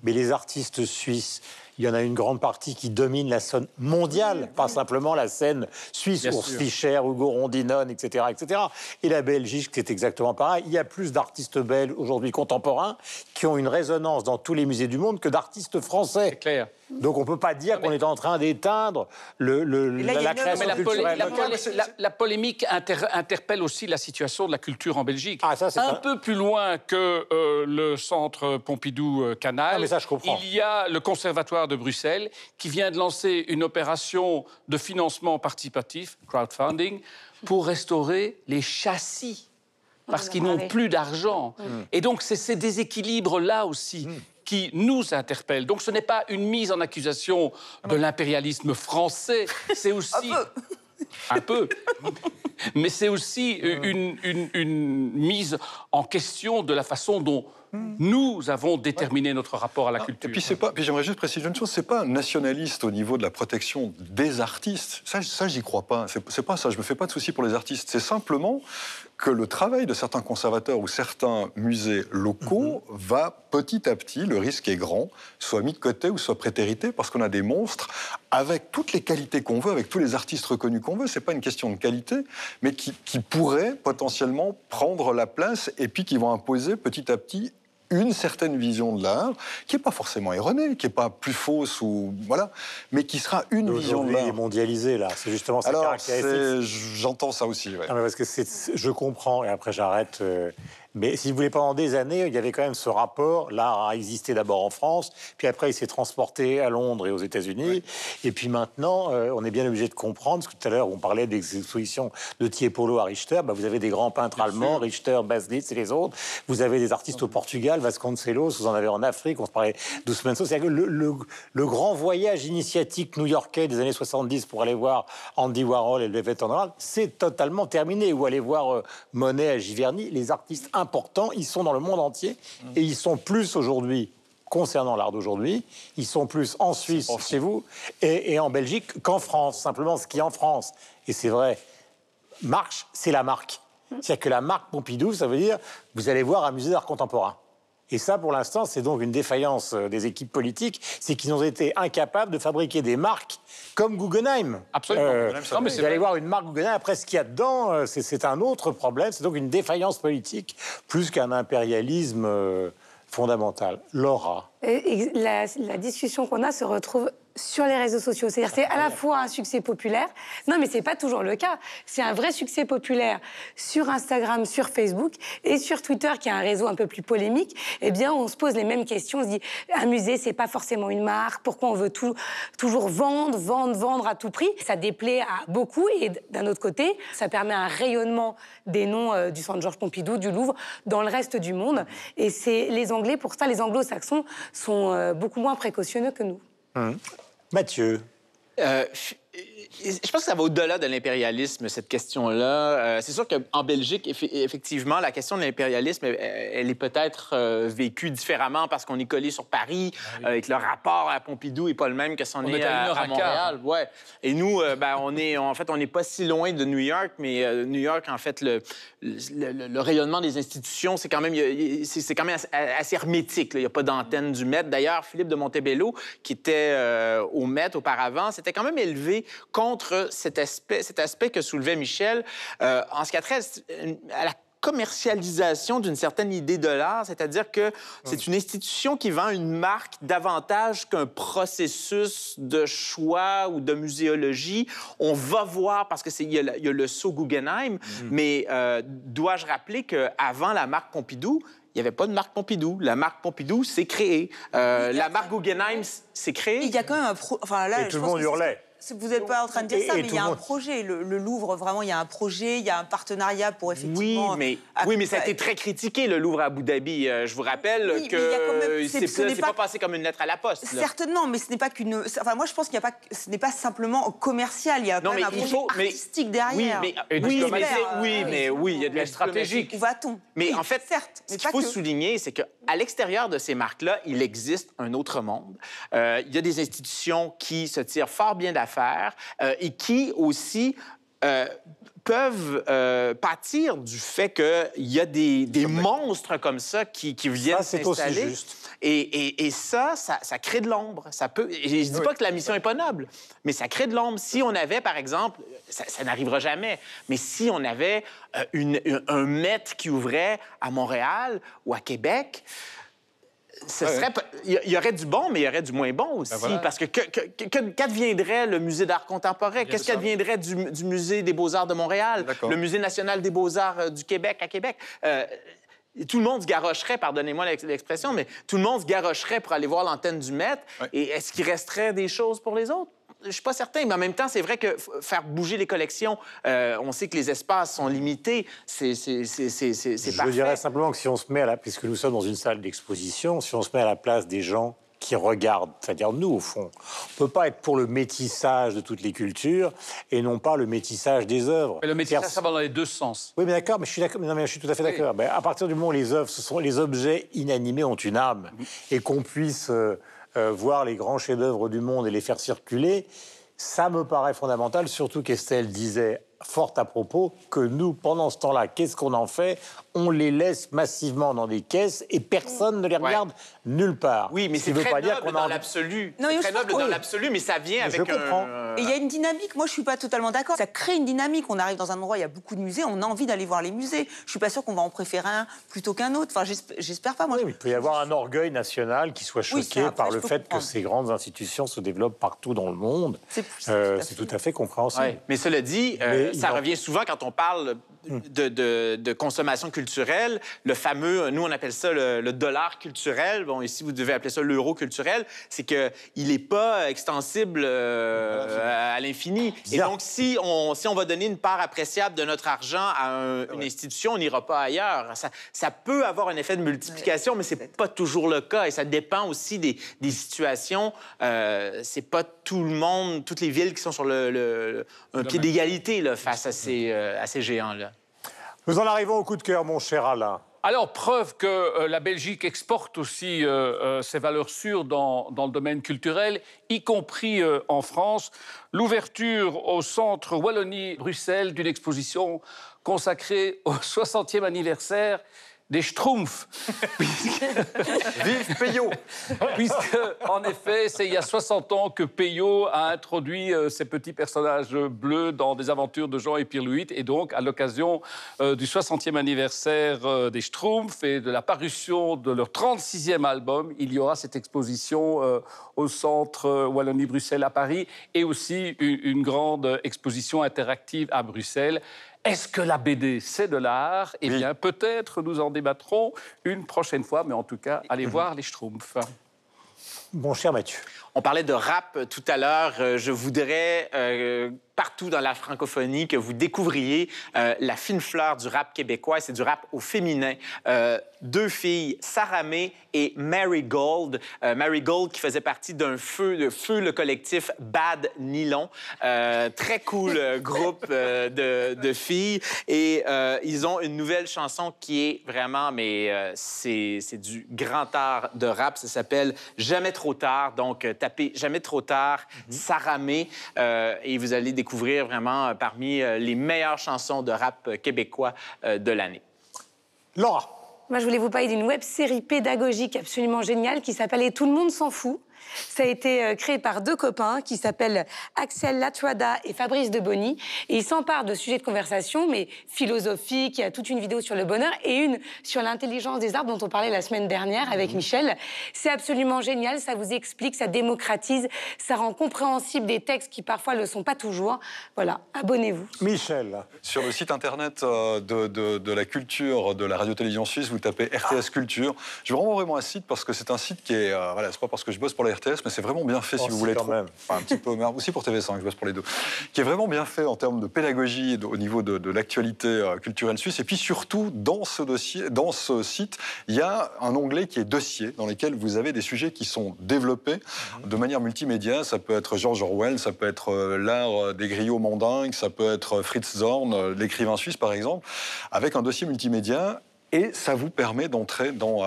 mais les artistes suisses, il y en a une grande partie qui domine la scène mondiale, pas simplement la scène suisse, Urs Fischer, Hugo Rondinone, etc., etc. Et la Belgique, c'est exactement pareil. Il y a plus d'artistes belges aujourd'hui contemporains qui ont une résonance dans tous les musées du monde que d'artistes français. C'est clair. Donc on ne peut pas dire qu'on est en train d'éteindre la création culturelle. La polémique interpelle aussi la situation de la culture en Belgique. Ah, ça, un peu plus loin que le centre Pompidou-Canal, mais ça, je comprends. Il y a le Conservatoire de Bruxelles qui vient de lancer une opération de financement participatif, crowdfunding, pour restaurer les châssis, parce qu'ils n'ont plus d'argent. Et donc c'est ces déséquilibres-là aussi qui nous interpellent. Donc ce n'est pas une mise en accusation de l'impérialisme français, c'est aussi... Un peu. Mais c'est aussi une mise en question de la façon dont nous avons déterminé notre rapport à la culture. Et puis, j'aimerais juste préciser une chose, c'est pas nationaliste au niveau de la protection des artistes. Ça j'y crois pas. C'est pas ça, je me fais pas de soucis pour les artistes. C'est simplement que le travail de certains conservateurs ou certains musées locaux va petit à petit, le risque est grand, soit mis de côté ou soit prétérité, parce qu'on a des monstres avec toutes les qualités qu'on veut, avec tous les artistes reconnus qu'on veut. C'est pas une question de qualité, mais qui pourraient potentiellement prendre la place et puis qui vont imposer petit à petit une certaine vision de l'art, qui n'est pas forcément erronée, qui n'est pas plus fausse, ou voilà, mais qui sera une vision de l'art. Il est mondialisé, là. C'est justement sa caractéristique. J'entends ça aussi, ouais. Non, mais parce que je comprends, et après j'arrête... Mais si vous voulez, pendant des années, il y avait quand même ce rapport. L'art a existé d'abord en France, puis après il s'est transporté à Londres et aux États-Unis. Et puis maintenant, on est bien obligé de comprendre, parce que tout à l'heure, on parlait des expositions de Tiepolo à Richter. Vous avez des grands peintres allemands, Richter, Baslitz et les autres. Vous avez des artistes au Portugal, Vasconcelos, vous en avez en Afrique, on se parlait d'Ousmane Sow. C'est-à-dire que le grand voyage initiatique new-yorkais des années 70 pour aller voir Andy Warhol et le Velvet Underground, c'est totalement terminé. Ou aller voir Monet à Giverny, les artistes importants, ils sont dans le monde entier et ils sont plus aujourd'hui, concernant l'art d'aujourd'hui, ils sont plus en Suisse, chez vous, et en Belgique qu'en France. Simplement, ce qui en France, et c'est vrai, marche, c'est la marque. C'est-à-dire que la marque Pompidou, ça veut dire, vous allez voir un musée d'art contemporain. Et ça, pour l'instant, c'est donc une défaillance des équipes politiques, c'est qu'ils ont été incapables de fabriquer des marques comme Guggenheim. Absolument. Vous allez voir une marque Guggenheim, après ce qu'il y a dedans, c'est un autre problème. C'est donc une défaillance politique plus qu'un impérialisme fondamental. Laura. La discussion qu'on a se retrouve sur les réseaux sociaux. C'est-à-dire c'est à la fois un succès populaire, non mais c'est pas toujours le cas, c'est un vrai succès populaire sur Instagram, sur Facebook et sur Twitter qui est un réseau un peu plus polémique. Eh bien on se pose les mêmes questions, on se dit un musée c'est pas forcément une marque, pourquoi on veut toujours vendre à tout prix? Ça déplaît à beaucoup et d'un autre côté ça permet un rayonnement des noms du Centre Georges Pompidou, du Louvre dans le reste du monde et c'est les Anglais, pour ça les anglo-saxons sont beaucoup moins précautionneux que nous. Mathieu. Je pense que ça va au-delà de l'impérialisme, cette question-là. C'est sûr qu'en Belgique, effectivement, la question de l'impérialisme, elle est peut-être vécue différemment parce qu'on est collé sur Paris et que le rapport à Pompidou n'est pas le même que son est à Montréal. Ouais. Et nous, on n'est pas si loin de New York, mais New York, en fait, le rayonnement des institutions, c'est quand même assez hermétique. Il n'y a pas d'antenne du Met. D'ailleurs, Philippe de Montebello, qui était au Met auparavant, s'était quand même élevé contre cet aspect que soulevait Michel en ce qui a trait à la commercialisation d'une certaine idée de l'art, c'est-à-dire que c'est une institution qui vend une marque davantage qu'un processus de choix ou de muséologie. On va voir, parce qu'il y a le saut Guggenheim, mais dois-je rappeler qu'avant la marque Pompidou, il n'y avait pas de marque Pompidou. La marque Pompidou s'est créée. La marque Guggenheim s'est créée. Il y a quand même et tout le monde hurlait. Vous n'êtes pas en train de dire ça, mais il y a un projet. Le Louvre, vraiment, il y a un projet, il y a un partenariat pour effectivement... Oui, mais ça a été très critiqué, le Louvre à Abu Dhabi. Je vous rappelle que c'est pas passé comme une lettre à la poste. Certainement, mais ce n'est pas qu'une... Enfin, moi, je pense qu'il n'y a pas... Ce n'est pas simplement commercial, il y a quand même un projet artistique derrière. Oui, mais il y a de la stratégie. Où va-t-on? Mais en fait, ce qu'il faut souligner, c'est qu'à l'extérieur de ces marques-là, il existe un autre monde. Il y a des institutions qui se tirent fort bien d'affaire d'affaires et qui aussi peuvent pâtir du fait qu'il y a des monstres comme ça qui viennent s'installer. Ça, c'est aussi juste. Et ça crée de l'ombre. Ça peut. Et je dis pas que la mission est pas noble, mais ça crée de l'ombre. Si on avait, par exemple, ça n'arrivera jamais, mais si on avait un Met qui ouvrait à Montréal ou à Québec, il y aurait du bon, mais il y aurait du moins bon aussi. Parce que qu'adviendrait le Musée d'art contemporain? Qu'est-ce qu'adviendrait du Musée des beaux-arts de Montréal? Le Musée national des beaux-arts du Québec à Québec? Tout le monde se garrocherait, pardonnez-moi l'expression, mais tout le monde se garrocherait pour aller voir l'antenne du Met. Et est-ce qu'il resterait des choses pour les autres? Je ne suis pas certain, mais en même temps, c'est vrai que faire bouger les collections, on sait que les espaces sont limités, c'est parfait. Je dirais simplement que si on se met puisque nous sommes dans une salle d'exposition, si on se met à la place des gens qui regardent, c'est-à-dire nous, au fond, on ne peut pas être pour le métissage de toutes les cultures et non pas le métissage des œuvres. Mais le métissage, ça va dans les deux sens. Oui, mais d'accord, mais je suis tout à fait d'accord. Mais à partir du moment où les œuvres, les objets inanimés ont une âme, et qu'on puisse voir les grands chefs-d'œuvre du monde et les faire circuler, ça me paraît fondamental, surtout qu'Estelle disait fort à propos que nous, pendant ce temps-là, qu'est-ce qu'on en fait? On les laisse massivement dans des caisses et personne ne les regarde nulle part. Oui, mais c'est très noble dans l'absolu. C'est très noble dans l'absolu, mais ça vient avec un... Et il y a une dynamique. Moi, je suis pas totalement d'accord. Ça crée une dynamique. On arrive dans un endroit où il y a beaucoup de musées, on a envie d'aller voir les musées. Je suis pas sûre qu'on va en préférer un plutôt qu'un autre. Enfin, j'espère pas. Moi, il peut y avoir un orgueil national qui soit choqué par le fait que ces grandes institutions se développent partout dans le monde. C'est tout à fait compréhensible. Ouais. Mais cela dit, ça revient souvent quand on parle de consommation culturelle, le fameux, nous on appelle ça le dollar culturel, bon ici vous devez appeler ça l'euro culturel, c'est qu'il n'est pas extensible à l'infini. Et donc si on va donner une part appréciable de notre argent à une institution, on n'ira pas ailleurs. Ça peut avoir un effet de multiplication, mais c'est pas toujours le cas et ça dépend aussi des situations. C'est pas tout le monde, toutes les villes qui sont sur un pied d'égalité face à ces géants-là. Nous en arrivons au coup de cœur, mon cher Alain. Alors, preuve que la Belgique exporte aussi ses valeurs sûres dans le domaine culturel, y compris en France. L'ouverture au Centre Wallonie-Bruxelles d'une exposition consacrée au 60e anniversaire des Schtroumpfs. Vive Peyo! Puisque, en effet, c'est il y a 60 ans que Peyo a introduit ces petits personnages bleus dans des aventures de Jean et Pierre Louis. Et donc, à l'occasion du 60e anniversaire des Schtroumpfs et de la parution de leur 36e album, il y aura cette exposition au Centre Wallonie-Bruxelles à Paris et aussi une grande exposition interactive à Bruxelles. Est-ce que la BD, c'est de l'art? Eh bien, peut-être nous en débattrons une prochaine fois, mais en tout cas, allez voir les Schtroumpfs. Mon cher Mathieu. On parlait de rap tout à l'heure. Je voudrais, partout dans la francophonie, que vous découvriez la fine fleur du rap québécois. C'est du rap au féminin. Deux filles, Sarah May et Mary Gold. Mary Gold qui faisait partie d'un Feu, le collectif Bad Nylon. Très cool groupe de filles. Et ils ont une nouvelle chanson qui est vraiment, c'est du grand art de rap. Ça s'appelle Jamais trop tard. Donc, tapez Jamais trop tard, Sarah May. Et vous allez découvrir vraiment parmi les meilleures chansons de rap québécois de l'année. Laura. Moi, je voulais vous parler d'une web-série pédagogique absolument géniale qui s'appelle « Et tout le monde s'en fout ». Ça a été créé par deux copains qui s'appellent Axel Latrada et Fabrice Deboni. Et ils s'emparent de sujets de conversation, mais philosophiques. Il y a toute une vidéo sur le bonheur et une sur l'intelligence des arbres dont on parlait la semaine dernière avec Michel. C'est absolument génial. Ça vous explique, ça démocratise, ça rend compréhensible des textes qui parfois ne le sont pas toujours. Voilà, abonnez-vous. Michel. Sur le site internet de la culture de la radio-télévision suisse, vous tapez RTS Culture. Je vous renvoie vraiment un site parce que c'est un site qui est... voilà, c'est pas parce que je bosse pour la RTS, mais c'est vraiment bien fait, si vous voulez. Enfin, un petit peu, mais aussi pour TV5, je bosse pour les deux. Qui est vraiment bien fait en termes de pédagogie au niveau de l'actualité culturelle suisse. Et puis surtout, dans ce site, il y a un onglet qui est dossier, dans lequel vous avez des sujets qui sont développés de manière multimédia. Ça peut être George Orwell, ça peut être l'art des griots mandingues, ça peut être Fritz Zorn, l'écrivain suisse, par exemple, avec un dossier multimédia Et ça vous permet d'entrer dans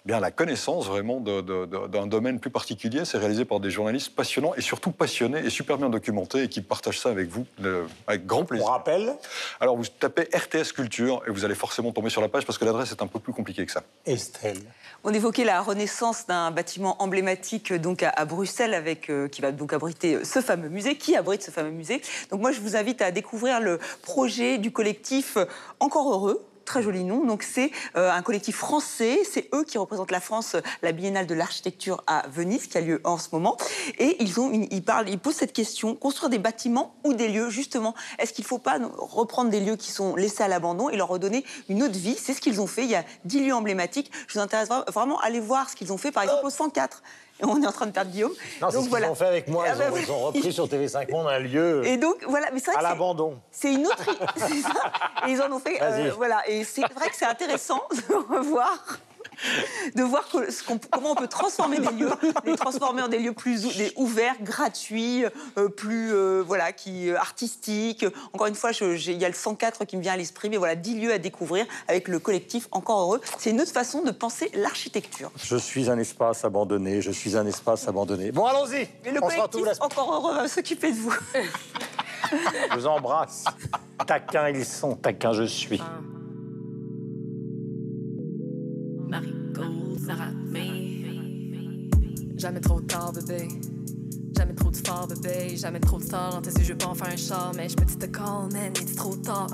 bien la connaissance vraiment d'un domaine plus particulier. C'est réalisé par des journalistes passionnants et surtout passionnés et super bien documentés et qui partagent ça avec vous avec grand plaisir. On rappelle ? Alors vous tapez RTS Culture et vous allez forcément tomber sur la page parce que l'adresse est un peu plus compliquée que ça. Estelle. On évoquait la renaissance d'un bâtiment emblématique donc à Bruxelles avec, qui va donc abriter ce fameux musée, qui abrite ce fameux musée. Donc moi je vous invite à découvrir le projet du collectif Encore Heureux. Très joli nom. Donc c'est un collectif français. C'est eux qui représentent la France, la Biennale de l'architecture à Venise qui a lieu en ce moment. Et ils posent cette question, construire des bâtiments ou des lieux, justement. Est-ce qu'il ne faut pas reprendre des lieux qui sont laissés à l'abandon et leur redonner une autre vie? C'est ce qu'ils ont fait. Il y a 10 lieux emblématiques. Je vous intéresse vraiment à aller voir ce qu'ils ont fait, par exemple au 104. Et on est en train de perdre Guillaume. Non, c'est ce qu'ils ont fait avec moi. Ils ont repris sur TV5 Monde un lieu et donc, voilà, mais à l'abandon. C'est une autre... c'est ça. Et ils en ont fait... voilà. Et c'est vrai que c'est intéressant de revoir... de voir comment on peut transformer des lieux, les transformer en des lieux plus ouverts, gratuits, plus artistiques. Encore une fois, il y a le 104 qui me vient à l'esprit, mais voilà, 10 lieux à découvrir avec le collectif Encore Heureux. C'est une autre façon de penser l'architecture. Je suis un espace abandonné, je suis un espace abandonné. Bon, allons-y. Et le collectif Encore Heureux va s'occuper de vous. Je vous embrasse. Taquins ils sont, taquins je suis. Jamais trop tard, bébé. Jamais trop de fort, bébé. Jamais trop de tard. Dans tes yeux, je veux pas en faire un char. Mais je peux te call, man, il est trop tard.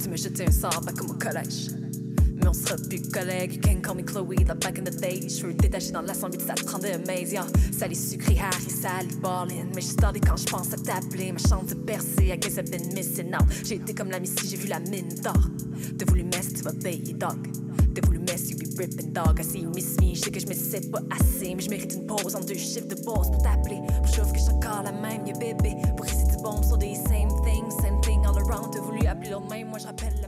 Tu me jetais un sort, pas comme au collège. Mais on sera plus collègues. You can call me Chloe, like back in the day. Les cheveux détachés dans l'assemblée, ça te rendait amaze, yeah. Salé sucré, Harry, Sally, Ballin. Mais je startais quand je pense à t'appeler. Ma chance de percer, I guess I've been missing out. J'ai été comme la Missy, j'ai vu la mine d'or. T'as voulu mess, tu vas payer, dog. T'as voulu mess, you be ripping, dog. I see you miss me, je sais que je me sais pas assez. Mais je mérite une pause en 2 chiffres de boss pour t'appeler. Pour chauffer que je suis encore la même, yeah bébé. Pour rester du bon sur des same thing all around. T'as voulu appeler l'autre même, moi je rappelle le